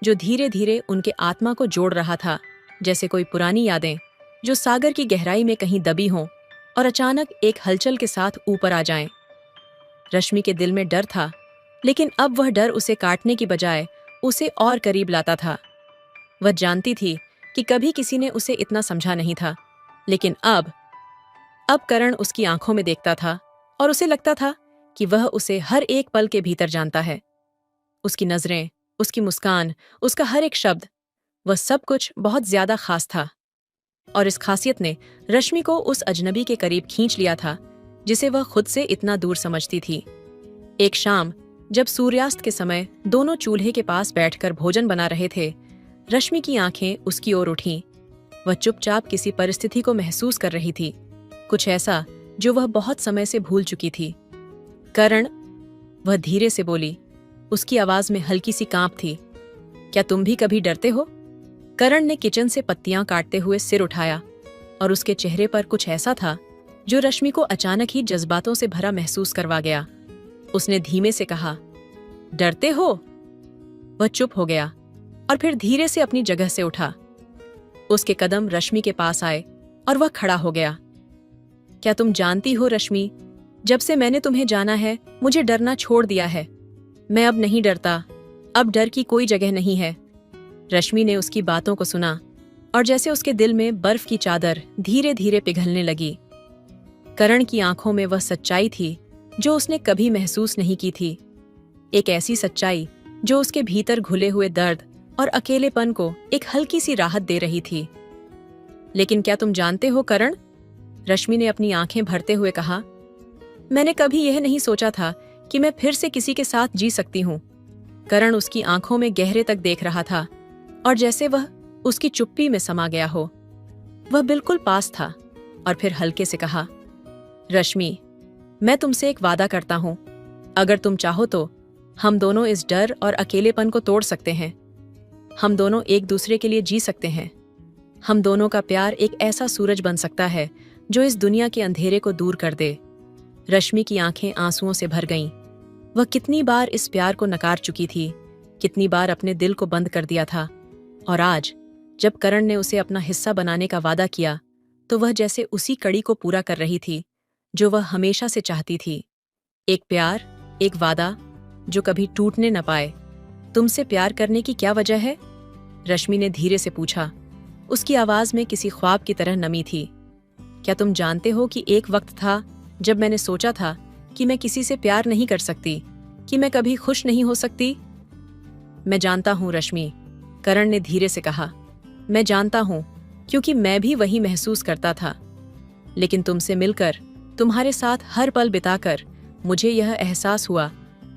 Speaker 1: जो धीरे धीरे उनके आत्मा को जोड़ रहा था, जैसे कोई पुरानी यादें जो सागर की गहराई में कहीं दबी हों और अचानक एक हलचल के साथ ऊपर आ जाएं। रश्मि के दिल में डर था, लेकिन अब वह डर उसे काटने की बजाय उसे और करीब लाता था। वह जानती थी कि कभी किसी ने उसे इतना समझा नहीं था, लेकिन अब करण उसकी आंखों में देखता था और उसे लगता था कि वह उसे हर एक पल के भीतर जानता है। उसकी नजरें, उसकी मुस्कान, उसका हर एक शब्द, वह सब कुछ बहुत ज्यादा खास था। और इस खासियत ने रश्मि को उस अजनबी के करीब खींच लिया था जिसे वह खुद से इतना दूर समझती थी। एक शाम जब सूर्यास्त के समय दोनों चूल्हे के पास बैठकर भोजन बना रहे थे, रश्मि की आंखें उसकी ओर उठीं। वह चुपचाप किसी परिस्थिति को महसूस कर रही थी, कुछ ऐसा जो वह बहुत समय से भूल चुकी थी। करण, वह धीरे से बोली, उसकी आवाज में हल्की सी कांप थी। क्या तुम भी कभी डरते हो? करण ने किचन से पत्तियां काटते हुए सिर उठाया और उसके चेहरे पर कुछ ऐसा था जो रश्मि को अचानक ही जज्बातों से भरा महसूस करवा गया। उसने धीमे से कहा, डरते हो? वह चुप हो गया और फिर धीरे से अपनी जगह से उठा। उसके कदम रश्मि के पास आए और वह खड़ा हो गया। क्या तुम जानती हो रश्मि, जब से मैंने तुम्हें जाना है मुझे डरना छोड़ दिया है। मैं अब नहीं डरता, अब डर की कोई जगह नहीं है। रश्मि ने उसकी बातों को सुना और जैसे उसके दिल में बर्फ की चादर धीरे धीरे पिघलने लगी। करण की आंखों में वह सच्चाई थी जो उसने कभी महसूस नहीं की थी, एक ऐसी सच्चाई जो उसके भीतर घुले हुए दर्द और अकेलेपन को एक हल्की सी राहत दे रही थी। लेकिन क्या तुम जानते हो करण, रश्मि ने अपनी आंखें भरते हुए कहा, मैंने कभी यह नहीं सोचा था कि मैं फिर से किसी के साथ जी सकती हूँ। करण उसकी आंखों में गहरे तक देख रहा था और जैसे वह उसकी चुप्पी में समा गया हो। वह बिल्कुल पास था और फिर हल्के से कहा, रश्मि, मैं तुमसे एक वादा करता हूं, अगर तुम चाहो तो हम दोनों इस डर और अकेलेपन को तोड़ सकते हैं। हम दोनों एक दूसरे के लिए जी सकते हैं। हम दोनों का प्यार एक ऐसा सूरज बन सकता है जो इस दुनिया के अंधेरे को दूर कर दे। रश्मि की आंखें आंसुओं से भर गईं। वह कितनी बार इस प्यार को नकार चुकी थी, कितनी बार अपने दिल को बंद कर दिया था, और आज जब करण ने उसे अपना हिस्सा बनाने का वादा किया तो वह जैसे उसी कड़ी को पूरा कर रही थी जो वह हमेशा से चाहती थी। एक प्यार, एक वादा जो कभी टूटने न पाए। तुमसे प्यार करने की क्या वजह है? रश्मि ने धीरे से पूछा। उसकी आवाज में किसी ख्वाब की तरह नमी थी। क्या तुम जानते हो कि एक वक्त था जब मैंने सोचा था कि मैं किसी से प्यार नहीं कर सकती, कि मैं कभी खुश नहीं हो सकती? मैं जानता हूं रश्मि, करण ने धीरे से कहा, मैं जानता हूं, क्योंकि मैं भी वही महसूस करता था। लेकिन तुमसे मिलकर, तुम्हारे साथ हर पल बिताकर मुझे यह एहसास हुआ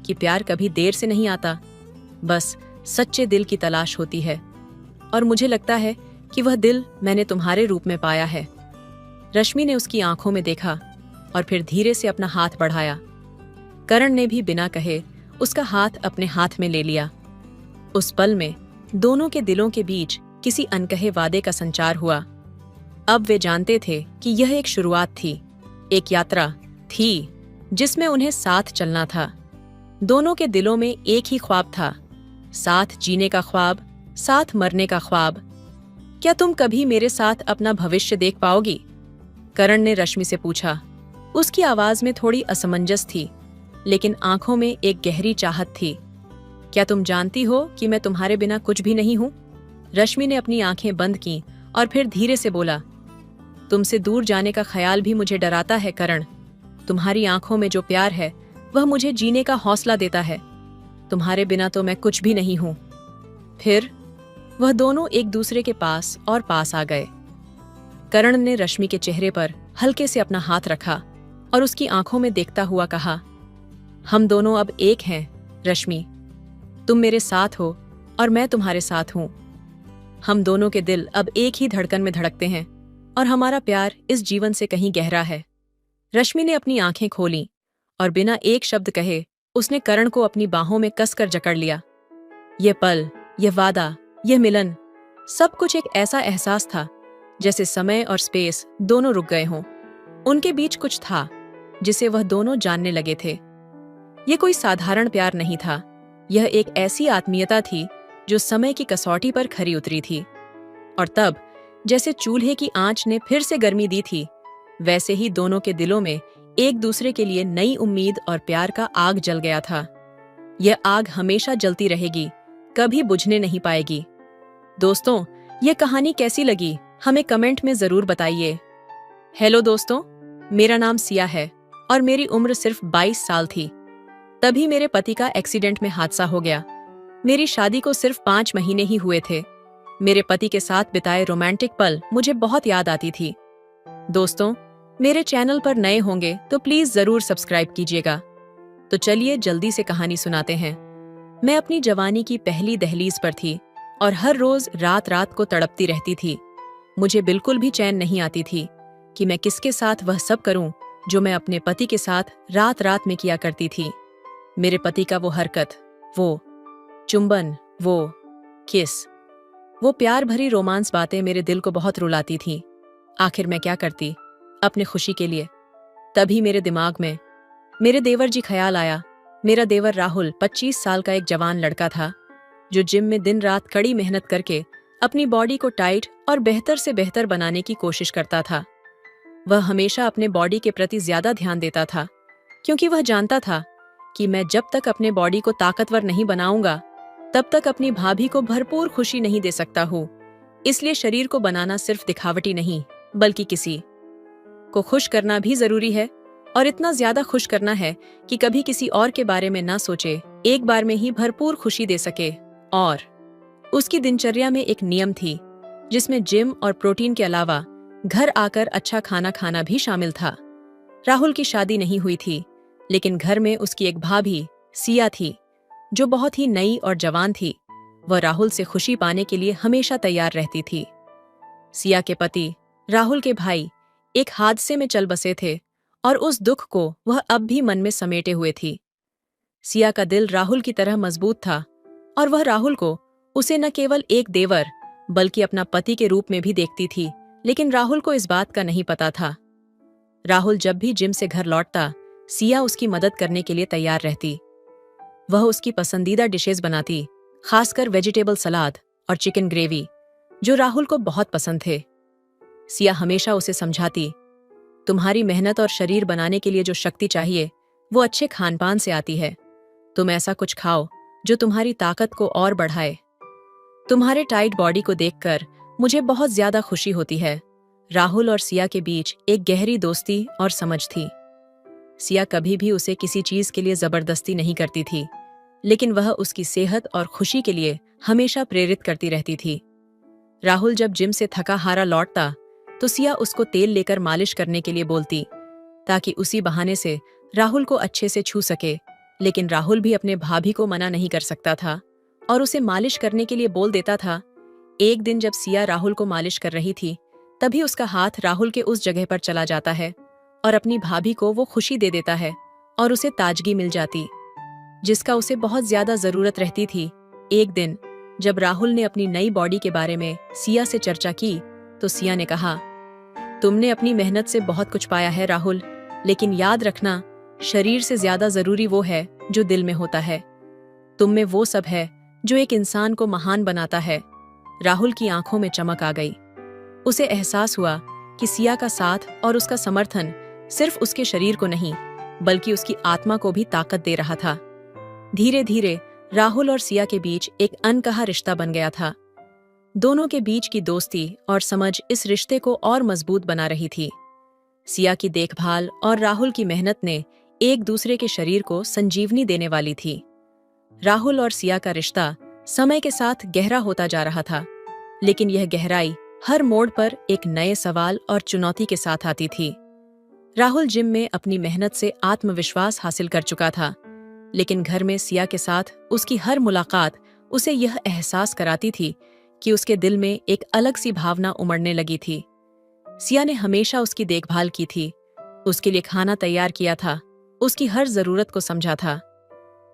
Speaker 1: कि प्यार कभी देर से नहीं आता, बस सच्चे दिल की तलाश होती है। और मुझे लगता है कि वह दिल मैंने तुम्हारे रूप में पाया है। रश्मि ने उसकी आंखों में देखा और फिर धीरे से अपना हाथ बढ़ाया। करण ने भी बिना कहे उसका हाथ अपने हाथ में ले लिया। उस पल में दोनों के दिलों के बीच किसी अनकहे वादे का संचार हुआ। अब वे जानते थे कि यह एक शुरुआत थी, एक यात्रा थी जिसमें उन्हें साथ चलना था। दोनों के दिलों में एक ही ख्वाब था, साथ जीने का ख्वाब, साथ मरने का ख्वाब। क्या तुम कभी मेरे साथ अपना भविष्य देख पाओगी? करण ने रश्मि से पूछा। उसकी आवाज में थोड़ी असमंजस थी, लेकिन आंखों में एक गहरी चाहत थी। क्या तुम जानती हो कि मैं तुम्हारे बिना कुछ भी नहीं हूं? रश्मि ने अपनी आंखें बंद की और फिर धीरे से बोला, तुमसे दूर जाने का ख्याल भी मुझे डराता है करण। तुम्हारी आंखों में जो प्यार है वह मुझे जीने का हौसला देता है। तुम्हारे बिना तो मैं कुछ भी नहीं हूं। फिर वह दोनों एक दूसरे के पास और पास आ गए। करण ने रश्मि के चेहरे पर हल्के से अपना हाथ रखा और उसकी आंखों में देखता हुआ कहा, हम दोनों अब एक हैं रश्मि। तुम मेरे साथ हो और मैं तुम्हारे साथ हूं। हम दोनों के दिल अब एक ही धड़कन में धड़कते हैं और हमारा प्यार इस जीवन से कहीं गहरा है। रश्मि ने अपनी आंखें खोलीं और बिना एक शब्द कहे उसने करण को अपनी बाहों में कसकर जकड़ लिया। यह पल, यह वादा, यह मिलन, सब कुछ एक ऐसा एहसास था जैसे समय और स्पेस दोनों रुक गए हों। उनके बीच कुछ था जिसे वह दोनों जानने लगे थे। यह कोई साधारण प्यार नहीं था, यह एक ऐसी आत्मीयता थी जो समय की कसौटी पर खरी उतरी थी। और तब जैसे चूल्हे की आंच ने फिर से गर्मी दी थी, वैसे ही दोनों के दिलों में एक दूसरे के लिए नई उम्मीद और प्यार का आग जल गया था। यह आग हमेशा जलती रहेगी, कभी बुझने नहीं पाएगी। दोस्तों, यह कहानी कैसी लगी हमें कमेंट में जरूर बताइए। हेलो दोस्तों, मेरा नाम सिया है और मेरी उम्र सिर्फ 22 साल थी। तभी मेरे पति का एक्सीडेंट में हादसा हो गया। मेरी शादी को सिर्फ 5 महीने ही हुए थे। मेरे पति के साथ बिताए रोमांटिक पल मुझे बहुत याद आती थी। दोस्तों, मेरे चैनल पर नए होंगे तो प्लीज जरूर सब्सक्राइब कीजिएगा। तो चलिए जल्दी से कहानी सुनाते हैं। मैं अपनी जवानी की पहली दहलीज पर थी और हर रोज रात रात को तड़पती रहती थी। मुझे बिल्कुल भी चैन नहीं आती थी कि मैं किसके साथ वह सब करूं जो मैं अपने पति के साथ रात रात में किया करती थी। मेरे पति का वो हरकत, वो चुंबन, वो किस, वो प्यार भरी रोमांस बातें मेरे दिल को बहुत रुलाती थीं। आखिर मैं क्या करती अपने खुशी के लिए। तभी मेरे दिमाग में मेरे देवर जी ख्याल आया। मेरा देवर राहुल 25 साल का एक जवान लड़का था जो जिम में दिन रात कड़ी मेहनत करके अपनी बॉडी को टाइट और बेहतर से बेहतर बनाने की कोशिश करता था। वह हमेशा अपने बॉडी के प्रति ज्यादा ध्यान देता था क्योंकि वह जानता था कि मैं जब तक अपने बॉडी को ताकतवर नहीं बनाऊंगा तब तक अपनी भाभी को भरपूर खुशी नहीं दे सकता हूँ। इसलिए शरीर को बनाना सिर्फ दिखावटी नहीं बल्कि किसी को खुश करना भी जरूरी है, और इतना ज्यादा खुश करना है कि कभी किसी और के बारे में ना सोचे, एक बार में ही भरपूर खुशी दे सके। और उसकी दिनचर्या में एक नियम थी जिसमें जिम और प्रोटीन के अलावा घर आकर अच्छा खाना खाना भी शामिल था। राहुल की शादी नहीं हुई थी, लेकिन घर में उसकी एक भाभी सिया थी जो बहुत ही नई और जवान थी। वह राहुल से खुशी पाने के लिए हमेशा तैयार रहती थी। सिया के पति राहुल के भाई एक हादसे में चल बसे थे और उस दुख को वह अब भी मन में समेटे हुए थी। सिया का दिल राहुल की तरह मजबूत था और वह राहुल को उसे न केवल एक देवर बल्कि अपना पति के रूप में भी देखती थी, लेकिन राहुल को इस बात का नहीं पता था। राहुल जब भी जिम से घर लौटता, सिया उसकी मदद करने के लिए तैयार रहती। वह उसकी पसंदीदा डिशेस बनाती, खासकर वेजिटेबल सलाद और चिकन ग्रेवी, जो राहुल को बहुत पसंद थे। सिया हमेशा उसे समझाती, तुम्हारी मेहनत और शरीर बनाने के लिए जो शक्ति चाहिए वो अच्छे खानपान से आती है। तुम ऐसा कुछ खाओ जो तुम्हारी ताकत को और बढ़ाए। तुम्हारे टाइट बॉडी को देखकर मुझे बहुत ज्यादा खुशी होती है। राहुल और सिया के बीच एक गहरी दोस्ती और समझ थी। सिया कभी भी उसे किसी चीज के लिए जबरदस्ती नहीं करती थी, लेकिन वह उसकी सेहत और खुशी के लिए हमेशा प्रेरित करती रहती थी। राहुल जब जिम से थका हारा लौटता तो सिया उसको तेल लेकर मालिश करने के लिए बोलती ताकि उसी बहाने से राहुल को अच्छे से छू सके। लेकिन राहुल भी अपने भाभी को मना नहीं कर सकता था और उसे मालिश करने के लिए बोल देता था। एक दिन जब सिया राहुल को मालिश कर रही थी, तभी उसका हाथ राहुल के उस जगह पर चला जाता है और अपनी भाभी को वो खुशी दे देता है और उसे ताजगी मिल जाती जिसका उसे बहुत ज्यादा जरूरत रहती थी। एक दिन जब राहुल ने अपनी नई बॉडी के बारे में सिया से चर्चा की तो सिया ने कहा, तुमने अपनी मेहनत से बहुत कुछ पाया है राहुल, लेकिन याद रखना, शरीर से ज्यादा जरूरी वो है जो दिल में होता है। तुम में वो सब है जो एक इंसान को महान बनाता है। राहुल की आंखों में चमक आ गई। उसे एहसास हुआ कि सिया का साथ और उसका समर्थन सिर्फ उसके शरीर को नहीं बल्कि उसकी आत्मा को भी ताकत दे रहा था। धीरे धीरे राहुल और सिया के बीच एक अनकहा रिश्ता बन गया था। दोनों के बीच की दोस्ती और समझ इस रिश्ते को और मजबूत बना रही थी। सिया की देखभाल और राहुल की मेहनत ने एक दूसरे के शरीर को संजीवनी देने वाली थी। राहुल और सिया का रिश्ता समय के साथ गहरा होता जा रहा था, लेकिन यह गहराई हर मोड़ पर एक नए सवाल और चुनौती के साथ आती थी। राहुल जिम में अपनी मेहनत से आत्मविश्वास हासिल कर चुका था, लेकिन घर में सिया के साथ उसकी हर मुलाकात उसे यह एहसास कराती थी कि उसके दिल में एक अलग सी भावना उमड़ने लगी थी। सिया ने हमेशा उसकी देखभाल की थी, उसके लिए खाना तैयार किया था, उसकी हर जरूरत को समझा था।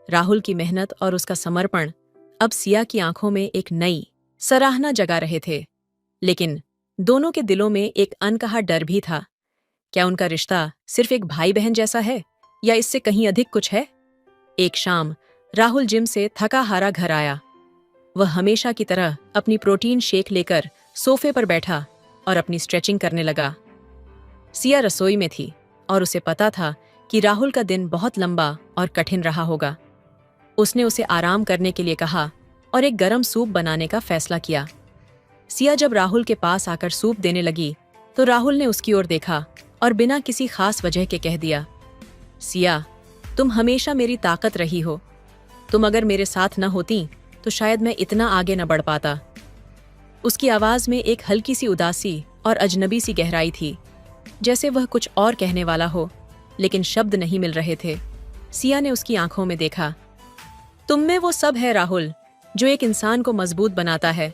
Speaker 1: राहुल की मेहनत और उसका समर्पण अब सिया की आंखों में एक नई सराहना जगा रहे थे, लेकिन दोनों के दिलों में एक अनकहा डर भी था। क्या उनका रिश्ता सिर्फ एक भाई बहन जैसा है या इससे कहीं अधिक कुछ है? एक शाम राहुल जिम से थका हारा घर आया। वह हमेशा की तरह अपनी प्रोटीन शेक लेकर सोफे पर बैठा और अपनी स्ट्रेचिंग करने लगा। सिया रसोई में थी और उसे पता था कि राहुल का दिन बहुत लंबा और कठिन रहा होगा। उसने उसे आराम करने के लिए कहा और एक गरम सूप बनाने का फैसला किया। सिया जब राहुल के पास आकर सूप देने लगी तो राहुल ने उसकी ओर देखा और बिना किसी खास वजह के कह दिया, सिया, तुम हमेशा मेरी ताकत रही हो। तुम अगर मेरे साथ न होती तो शायद मैं इतना आगे न बढ़ पाता। उसकी आवाज में एक हल्की सी उदासी और अजनबी सी गहराई थी, जैसे वह कुछ और कहने वाला हो, लेकिन शब्द नहीं मिल रहे थे। सिया ने उसकी आंखों में देखा। तुम में वो सब है राहुल, जो एक इंसान को मजबूत बनाता है।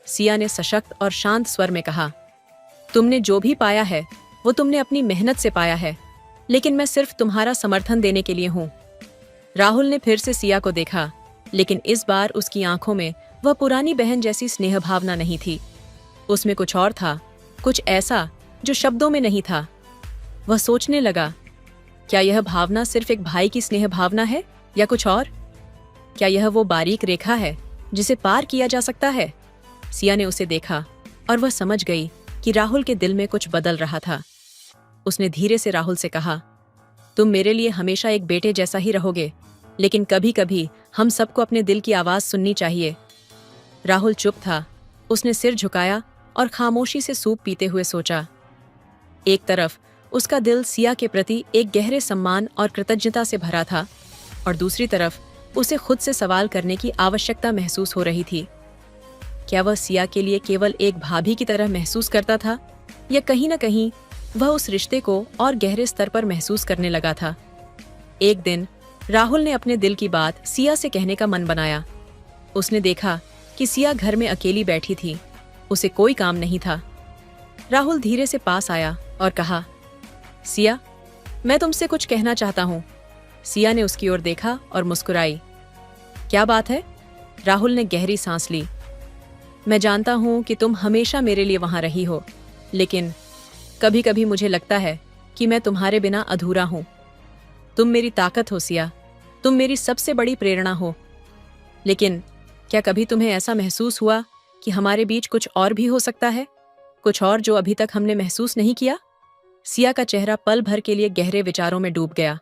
Speaker 1: सिया ने सशक्त और शांत स्वर में कहा, तुमने जो भी पाया है वो तुमने अपनी मेहनत से पाया है, लेकिन मैं सिर्फ तुम्हारा समर्थन देने के लिए हूं। राहुल ने फिर से सिया को देखा, लेकिन इस बार उसकी आंखों में वह पुरानी बहन जैसी स्नेह भावना नहीं थी। उसमें कुछ और था, कुछ ऐसा जो शब्दों में नहीं था। वह सोचने लगा, क्या यह भावना सिर्फ एक भाई की स्नेह भावना है या कुछ और? क्या यह वो बारीक रेखा है जिसे पार किया जा सकता है? सिया ने उसे देखा और वह समझ गई कि राहुल के दिल में कुछ बदल रहा था। उसने धीरे से राहुल से कहा, तुम मेरे लिए हमेशा एक बेटे जैसा ही रहोगे, लेकिन कभी कभी हम सबको अपने दिल की आवाज सुननी चाहिए। राहुल चुप था। उसने सिर झुकाया और खामोशी से सूप पीते हुए सोचा। एक तरफ उसका दिल सिया के प्रति एक गहरे सम्मान और कृतज्ञता से भरा था, और दूसरी तरफ उसे खुद से सवाल करने की आवश्यकता महसूस हो रही थी। क्या वह सिया के लिए केवल एक भाभी की तरह महसूस करता था, या कहीं न कहीं वह उस रिश्ते को और गहरे स्तर पर महसूस करने लगा था? एक दिन राहुल ने अपने दिल की बात सिया से कहने का मन बनाया। उसने देखा कि सिया घर में अकेली बैठी थी, उसे कोई काम नहीं था। राहुल धीरे से पास आया और कहा, सिया, मैं तुमसे कुछ कहना चाहता हूँ। सिया ने उसकी ओर देखा और मुस्कुराई। क्या बात है? राहुल ने गहरी सांस ली। मैं जानता हूँ कि तुम हमेशा मेरे लिए वहां रही हो, लेकिन कभी कभी मुझे लगता है कि मैं तुम्हारे बिना अधूरा हूं। तुम मेरी ताकत हो सिया, तुम मेरी सबसे बड़ी प्रेरणा हो, लेकिन क्या कभी तुम्हें ऐसा महसूस हुआ कि हमारे बीच कुछ और भी हो सकता है, कुछ और जो अभी तक हमने महसूस नहीं किया? सिया का चेहरा पल भर के लिए गहरे विचारों में डूब गया।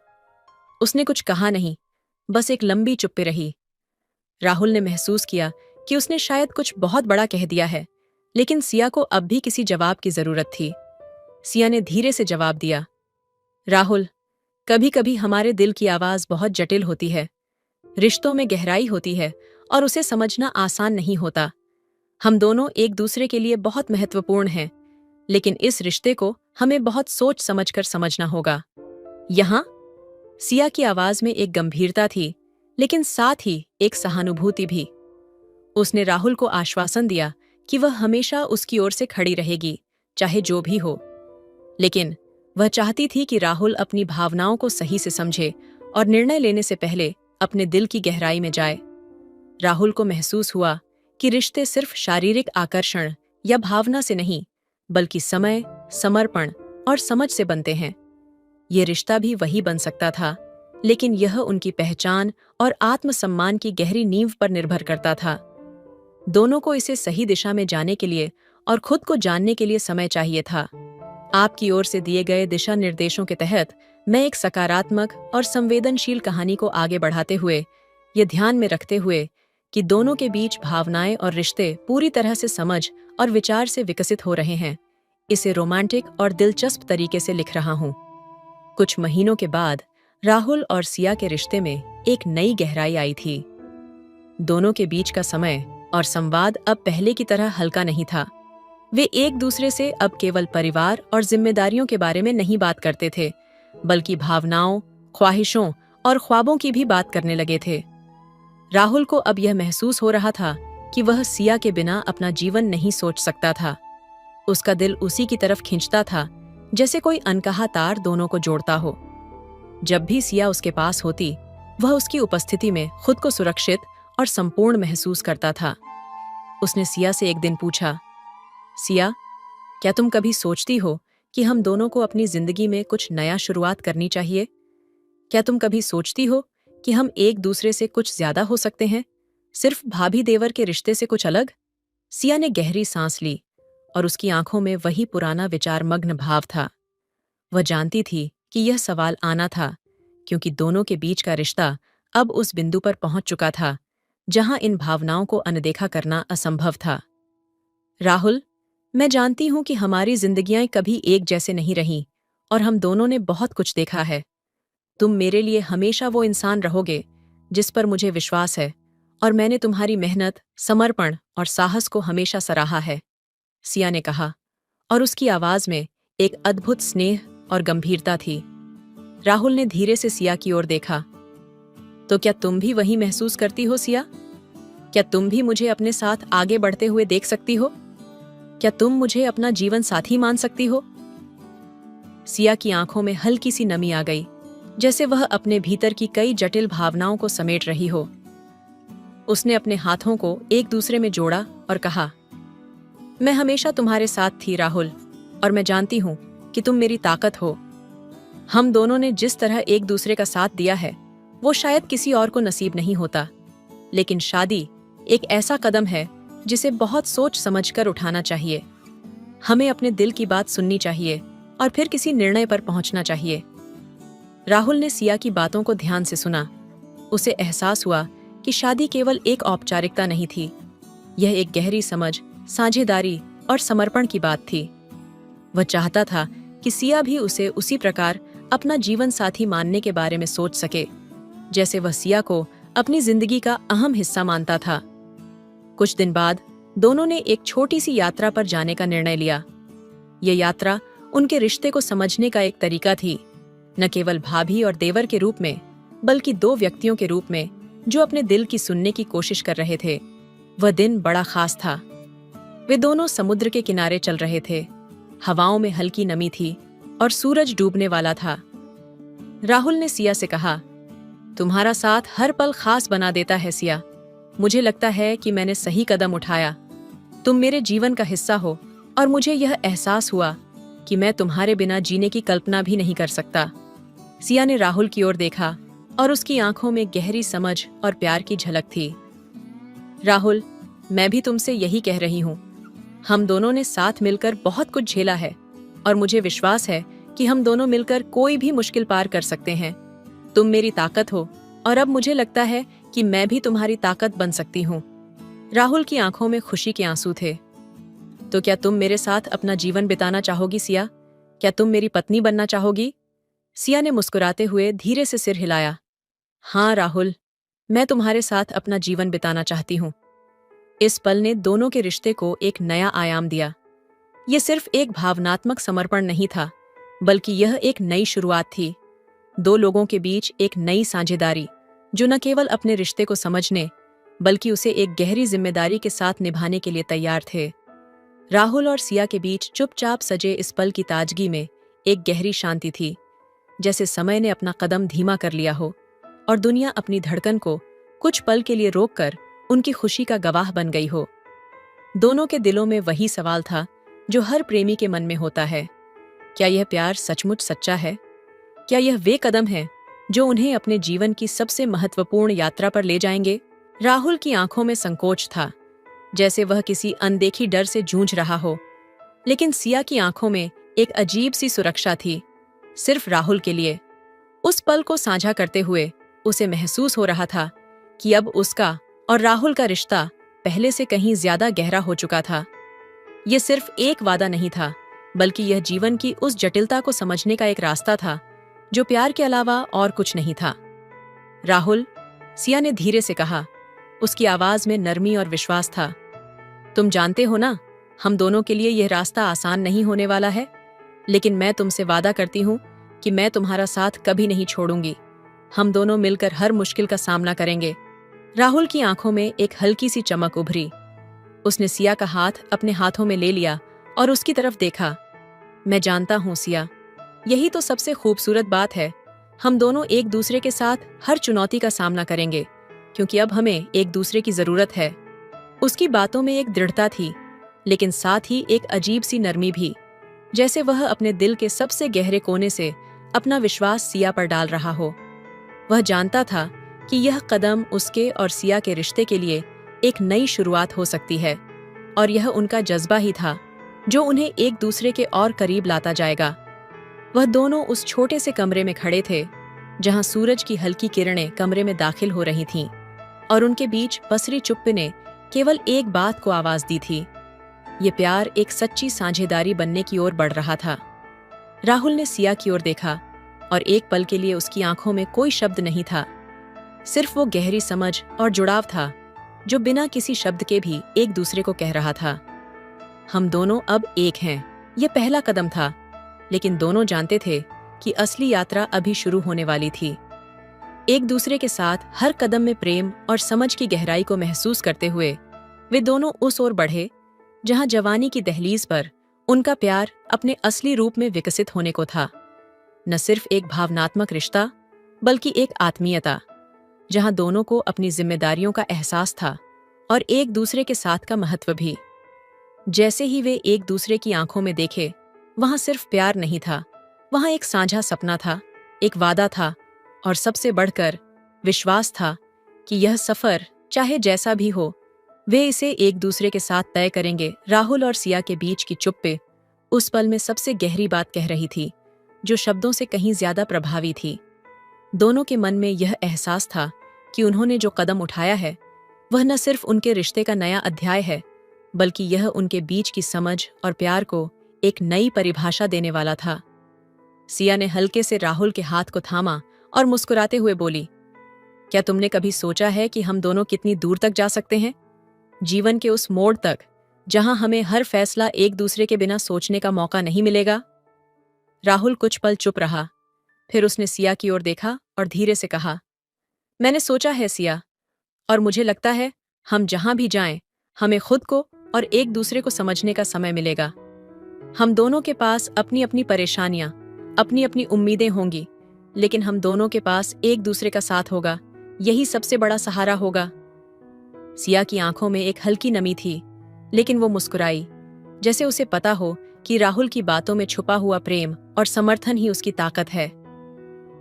Speaker 1: उसने कुछ कहा नहीं, बस एक लंबी चुप्पी रही। राहुल ने महसूस किया कि उसने शायद कुछ बहुत बड़ा कह दिया है, लेकिन सिया को अब भी किसी जवाब की जरूरत थी। सिया ने धीरे से जवाब दिया, राहुल, कभी कभी हमारे दिल की आवाज बहुत जटिल होती है। रिश्तों में गहराई होती है और उसे समझना आसान नहीं होता। हम दोनों एक दूसरे के लिए बहुत महत्वपूर्ण हैं, लेकिन इस रिश्ते को हमें बहुत सोच समझकर समझना होगा। यहाँ सिया की आवाज में एक गंभीरता थी, लेकिन साथ ही एक सहानुभूति भी। उसने राहुल को आश्वासन दिया कि वह हमेशा उसकी ओर से खड़ी रहेगी, चाहे जो भी हो। लेकिन वह चाहती थी कि राहुल अपनी भावनाओं को सही से समझे और निर्णय लेने से पहले अपने दिल की गहराई में जाए। राहुल को महसूस हुआ कि रिश्ते सिर्फ शारीरिक आकर्षण या भावना से नहीं, बल्कि समय, समर्पण और समझ से बनते हैं। ये रिश्ता भी वही बन सकता था, लेकिन यह उनकी पहचान और आत्मसम्मान की गहरी नींव पर निर्भर करता था। दोनों को इसे सही दिशा में जाने के लिए और खुद को जानने के लिए समय चाहिए था। आपकी ओर से दिए गए दिशा निर्देशों के तहत मैं एक सकारात्मक और संवेदनशील कहानी को आगे बढ़ाते हुए, ये ध्यान में रखते हुए कि दोनों के बीच भावनाएं और रिश्ते पूरी तरह से समझ और विचार से विकसित हो रहे हैं। इसे रोमांटिक और दिलचस्प तरीके से लिख रहा हूं। कुछ महीनों के बाद राहुल और सिया के रिश्ते में एक नई गहराई आई थी। दोनों के बीच का समय और संवाद अब पहले की तरह हल्का नहीं था। वे एक दूसरे से अब केवल परिवार और जिम्मेदारियों के बारे में नहीं बात करते थे, बल्कि भावनाओं, ख्वाहिशों और ख्वाबों की भी बात करने लगे थे। राहुल को अब यह महसूस हो रहा था कि वह सिया के बिना अपना जीवन नहीं सोच सकता था। उसका दिल उसी की तरफ खींचता था जैसे कोई अनकहा तार दोनों को जोड़ता हो। जब भी सिया उसके पास होती, वह उसकी उपस्थिति में खुद को सुरक्षित और संपूर्ण महसूस करता था। उसने सिया से एक दिन पूछा, सिया, क्या तुम कभी सोचती हो कि हम दोनों को अपनी जिंदगी में कुछ नया शुरुआत करनी चाहिए? क्या तुम कभी सोचती हो कि हम एक दूसरे से कुछ ज्यादा हो सकते हैं, सिर्फ भाभी देवर के रिश्ते से कुछ अलग? सिया ने गहरी सांस ली और उसकी आंखों में वही पुराना विचारमग्न भाव था। वह जानती थी कि यह सवाल आना था, क्योंकि दोनों के बीच का रिश्ता अब उस बिंदु पर पहुंच चुका था जहां इन भावनाओं को अनदेखा करना असंभव था। राहुल, मैं जानती हूं कि हमारी जिंदगियां कभी एक जैसे नहीं रहीं और हम दोनों ने बहुत कुछ देखा है। तुम मेरे लिए हमेशा वो इंसान रहोगे जिस पर मुझे विश्वास है, और मैंने तुम्हारी मेहनत, समर्पण और साहस को हमेशा सराहा है, सिया ने कहा, और उसकी आवाज में एक अद्भुत स्नेह और गंभीरता थी। राहुल ने धीरे से सिया की ओर देखा। तो क्या तुम भी वही महसूस करती हो सिया? क्या तुम भी मुझे अपने साथ आगे बढ़ते हुए देख सकती हो? क्या तुम मुझे अपना जीवन साथी मान सकती हो? सिया की आंखों में हल्की सी नमी आ गई, जैसे वह अपने भीतर की कई जटिल भावनाओं को समेट रही हो। उसने अपने हाथों को एक दूसरे में जोड़ा और कहा, मैं हमेशा तुम्हारे साथ थी राहुल, और मैं जानती हूं कि तुम मेरी ताकत हो। हम दोनों ने जिस तरह एक दूसरे का साथ दिया है, वो शायद किसी और को नसीब नहीं होता। लेकिन शादी एक ऐसा कदम है जिसे बहुत सोच समझकर उठाना चाहिए। हमें अपने दिल की बात सुननी चाहिए और फिर किसी निर्णय पर पहुंचना चाहिए। राहुल ने सिया की बातों को ध्यान से सुना। उसे एहसास हुआ कि शादी केवल एक औपचारिकता नहीं थी, यह एक गहरी समझ, साझेदारी और समर्पण की बात थी। वह चाहता था कि सिया भी उसे उसी प्रकार अपना जीवन साथी मानने के बारे में सोच सके, जैसे वह सिया को अपनी जिंदगी का अहम हिस्सा मानता था। कुछ दिन बाद दोनों ने एक छोटी सी यात्रा पर जाने का निर्णय लिया। यह यात्रा उनके रिश्ते को समझने का एक तरीका थी, न केवल भाभी और देवर के रूप में, बल्कि दो व्यक्तियों के रूप में जो अपने दिल की सुनने की कोशिश कर रहे थे। वह दिन बड़ा खास था। वे दोनों समुद्र के किनारे चल रहे थे। हवाओं में हल्की नमी थी और सूरज डूबने वाला था। राहुल ने सिया से कहा, तुम्हारा साथ हर पल खास बना देता है सिया। मुझे लगता है कि मैंने सही कदम उठाया। तुम मेरे जीवन का हिस्सा हो और मुझे यह एहसास हुआ कि मैं तुम्हारे बिना जीने की कल्पना भी नहीं कर सकता। सिया ने राहुल की ओर देखा और उसकी आंखों में गहरी समझ और प्यार की झलक थी। राहुल, मैं भी तुमसे यही कह रही हूँ। हम दोनों ने साथ मिलकर बहुत कुछ झेला है और मुझे विश्वास है कि हम दोनों मिलकर कोई भी मुश्किल पार कर सकते हैं। तुम मेरी ताकत हो और अब मुझे लगता है कि मैं भी तुम्हारी ताकत बन सकती हूँ। राहुल की आंखों में खुशी के आंसू थे। तो क्या तुम मेरे साथ अपना जीवन बिताना चाहोगी सिया? क्या तुम मेरी पत्नी बनना चाहोगी? सिया ने मुस्कुराते हुए धीरे से सिर हिलाया। हाँ राहुल, मैं तुम्हारे साथ अपना जीवन बिताना चाहती हूँ। इस पल ने दोनों के रिश्ते को एक नया आयाम दिया। यह सिर्फ एक भावनात्मक समर्पण नहीं था, बल्कि यह एक नई शुरुआत थी। दो लोगों के बीच एक नई साझेदारी, जो न केवल अपने रिश्ते को समझने, बल्कि उसे एक गहरी जिम्मेदारी के साथ निभाने के लिए तैयार थे। राहुल और सिया के बीच चुपचाप सजे इस पल की ताजगी में एक गहरी शांति थी, जैसे समय ने अपना कदम धीमा कर लिया हो और दुनिया अपनी धड़कन को कुछ पल के लिए रोककर उनकी खुशी का गवाह बन गई हो। दोनों के दिलों में वही सवाल था जो हर प्रेमी के मन में होता है, क्या यह प्यार सचमुच सच्चा है? क्या यह वे कदम हैं जो उन्हें अपने जीवन की सबसे महत्वपूर्ण यात्रा पर ले जाएंगे? राहुल की आंखों में संकोच था, जैसे वह किसी अनदेखी डर से जूझ रहा हो, लेकिन सिया की आंखों में एक अजीब सी सुरक्षा थी, सिर्फ राहुल के लिए। उस पल को साझा करते हुए उसे महसूस हो रहा था कि अब उसका और राहुल का रिश्ता पहले से कहीं ज्यादा गहरा हो चुका था। यह सिर्फ एक वादा नहीं था, बल्कि यह जीवन की उस जटिलता को समझने का एक रास्ता था जो प्यार के अलावा और कुछ नहीं था। राहुल, सिया ने धीरे से कहा। उसकी आवाज में नरमी और विश्वास था। तुम जानते हो ना, हम दोनों के लिए यह रास्ता आसान नहीं होने वाला है, लेकिन मैं तुमसे वादा करती हूँ कि मैं तुम्हारा साथ कभी नहीं छोड़ूंगी। हम दोनों मिलकर हर मुश्किल का सामना करेंगे। राहुल की आंखों में एक हल्की सी चमक उभरी। उसने सिया का हाथ अपने हाथों में ले लिया और उसकी तरफ देखा। मैं जानता हूँ सिया, यही तो सबसे खूबसूरत बात है। हम दोनों एक दूसरे के साथ हर चुनौती का सामना करेंगे, क्योंकि अब हमें एक दूसरे की जरूरत है। उसकी बातों में एक दृढ़ता थी, लेकिन साथ ही एक अजीब सी नरमी भी, जैसे वह अपने दिल के सबसे गहरे कोने से अपना विश्वास सिया पर डाल रहा हो। वह जानता था कि यह कदम उसके और सिया के रिश्ते के लिए एक नई शुरुआत हो सकती है, और यह उनका जज्बा ही था जो उन्हें एक दूसरे के और करीब लाता जाएगा। वह दोनों उस छोटे से कमरे में खड़े थे, जहां सूरज की हल्की किरणें कमरे में दाखिल हो रही थीं, और उनके बीच पसरी चुप्पी ने केवल एक बात को आवाज दी थी। ये प्यार एक सच्ची साझेदारी बनने की ओर बढ़ रहा था। राहुल ने सिया की ओर देखा, और एक पल के लिए उसकी आंखों में कोई शब्द नहीं था, सिर्फ वो गहरी समझ और जुड़ाव था जो बिना किसी शब्द के भी एक दूसरे को कह रहा था। हम दोनों अब एक हैं। यह पहला कदम था, लेकिन दोनों जानते थे कि असली यात्रा अभी शुरू होने वाली थी। एक दूसरे के साथ हर कदम में प्रेम और समझ की गहराई को महसूस करते हुए वे दोनों उस ओर बढ़े जहां जवानी की दहलीज पर उनका प्यार अपने असली रूप में विकसित होने को था। न सिर्फ एक भावनात्मक रिश्ता, बल्कि एक आत्मीयता, जहां दोनों को अपनी जिम्मेदारियों का एहसास था और एक दूसरे के साथ का महत्व भी। जैसे ही वे एक दूसरे की आंखों में देखे, वहां सिर्फ प्यार नहीं था, वहां एक साझा सपना था, एक वादा था, और सबसे बढ़कर विश्वास था कि यह सफर चाहे जैसा भी हो, वे इसे एक दूसरे के साथ तय करेंगे। राहुल और सिया के बीच की चुप्पी उस पल में सबसे गहरी बात कह रही थी, जो शब्दों से कहीं ज्यादा प्रभावी थी। दोनों के मन में यह एहसास था कि उन्होंने जो कदम उठाया है, वह न सिर्फ उनके रिश्ते का नया अध्याय है, बल्कि यह उनके बीच की समझ और प्यार को एक नई परिभाषा देने वाला था। सिया ने हल्के से राहुल के हाथ को थामा और मुस्कुराते हुए बोली, क्या तुमने कभी सोचा है कि हम दोनों कितनी दूर तक जा सकते हैं? जीवन के उस मोड़ तक जहां हमें हर फैसला एक दूसरे के बिना सोचने का मौका नहीं मिलेगा। राहुल कुछ पल चुप रहा, फिर उसने सिया की ओर देखा और धीरे से कहा, मैंने सोचा है सिया, और मुझे लगता है हम जहां भी जाएं, हमें खुद को और एक दूसरे को समझने का समय मिलेगा। हम दोनों के पास अपनी अपनी परेशानियां, अपनी अपनी उम्मीदें होंगी, लेकिन हम दोनों के पास एक दूसरे का साथ होगा। यही सबसे बड़ा सहारा होगा। सिया की आंखों में एक हल्की नमी थी, लेकिन वो मुस्कुराई, जैसे उसे पता हो कि राहुल की बातों में छुपा हुआ प्रेम और समर्थन ही उसकी ताकत है।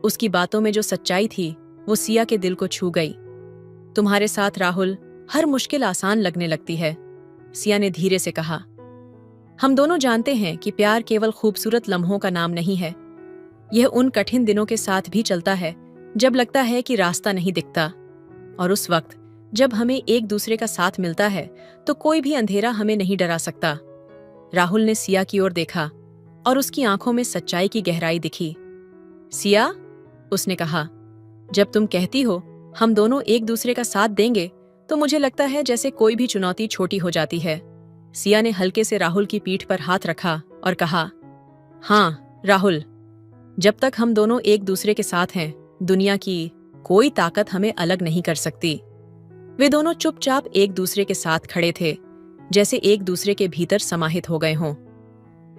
Speaker 1: उसकी बातों में जो सच्चाई थी, वो सिया के दिल को छू गई। तुम्हारे साथ राहुल, हर मुश्किल आसान लगने लगती है, सिया ने धीरे से कहा। हम दोनों जानते हैं कि प्यार केवल खूबसूरत लम्हों का नाम नहीं है। यह उन कठिन दिनों के साथ भी चलता है जब लगता है कि रास्ता नहीं दिखता, और उस वक्त जब हमें एक दूसरे का साथ मिलता है तो कोई भी अंधेरा हमें नहीं डरा सकता। राहुल ने सिया की ओर देखा और उसकी आंखों में सच्चाई की गहराई दिखी। सिया, उसने कहा, जब तुम कहती हो हम दोनों एक दूसरे का साथ देंगे, तो मुझे लगता है जैसे कोई भी चुनौती छोटी हो जाती है। सिया ने हल्के से राहुल की पीठ पर हाथ रखा और कहा, हाँ राहुल, जब तक हम दोनों एक दूसरे के साथ हैं, दुनिया की कोई ताकत हमें अलग नहीं कर सकती। वे दोनों चुपचाप एक दूसरे के साथ खड़े थे, जैसे एक दूसरे के भीतर समाहित हो गए हों।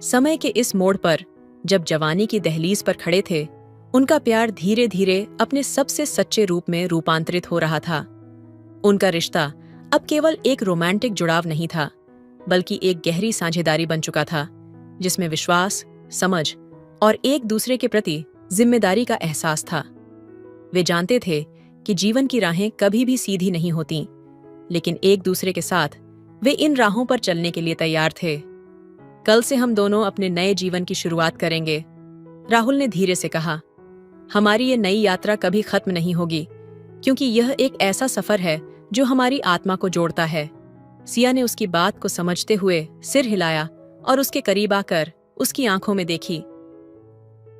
Speaker 1: समय के इस मोड़ पर, जब जवानी की दहलीज पर खड़े थे, उनका प्यार धीरे धीरे अपने सबसे सच्चे रूप में रूपांतरित हो रहा था। उनका रिश्ता अब केवल एक रोमांटिक जुड़ाव नहीं था, बल्कि एक गहरी साझेदारी बन चुका था, जिसमें विश्वास, समझ और एक दूसरे के प्रति जिम्मेदारी का एहसास था। वे जानते थे कि जीवन की राहें कभी भी सीधी नहीं होती, लेकिन एक दूसरे के साथ वे इन राहों पर चलने के लिए तैयार थे। कल से हम दोनों अपने नए जीवन की शुरुआत करेंगे, राहुल ने धीरे से कहा। हमारी ये नई यात्रा कभी खत्म नहीं होगी, क्योंकि यह एक ऐसा सफर है जो हमारी आत्मा को जोड़ता है। सिया ने उसकी बात को समझते हुए सिर हिलाया और उसके करीब आकर उसकी आंखों में देखी।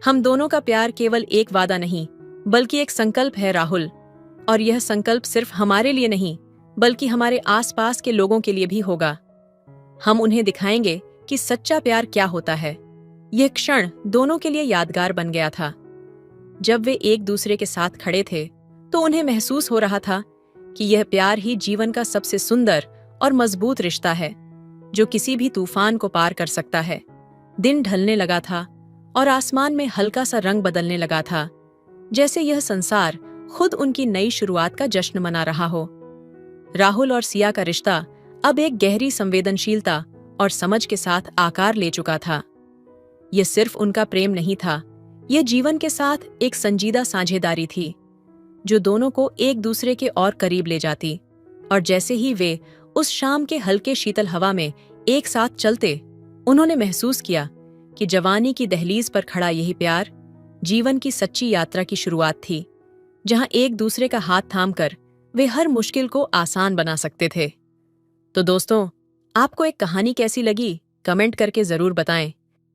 Speaker 1: हम दोनों का प्यार केवल एक वादा नहीं, बल्कि एक संकल्प है राहुल, और यह संकल्प सिर्फ हमारे लिए नहीं, बल्कि हमारे आसपास के लोगों के लिए भी होगा। हम उन्हें दिखाएंगे कि सच्चा प्यार क्या होता है। यह क्षण दोनों के लिए यादगार बन गया था। जब वे एक दूसरे के साथ खड़े थे, तो उन्हें महसूस हो रहा था कि यह प्यार ही जीवन का सबसे सुंदर और मजबूत रिश्ता है, जो किसी भी तूफान को पार कर सकता है। दिन ढलने लगा था और आसमान में हल्का सा रंग बदलने लगा था, जैसे यह संसार खुद उनकी नई शुरुआत का जश्न मना रहा हो। राहुल और सिया का रिश्ता अब एक गहरी संवेदनशीलता और समझ के साथ आकार ले चुका था। यह सिर्फ उनका प्रेम नहीं था, यह जीवन के साथ एक संजीदा साझेदारी थी, जो दोनों को एक दूसरे के और करीब ले जाती। और जैसे ही वे उस शाम के हल्के शीतल हवा में एक साथ चलते, उन्होंने महसूस किया कि जवानी की दहलीज पर खड़ा यही प्यार जीवन की सच्ची यात्रा की शुरुआत थी, जहां एक दूसरे का हाथ थामकर वे हर मुश्किल को आसान बना सकते थे। तो दोस्तों, आपको एक कहानी कैसी लगी, कमेंट करके जरूर बताएं।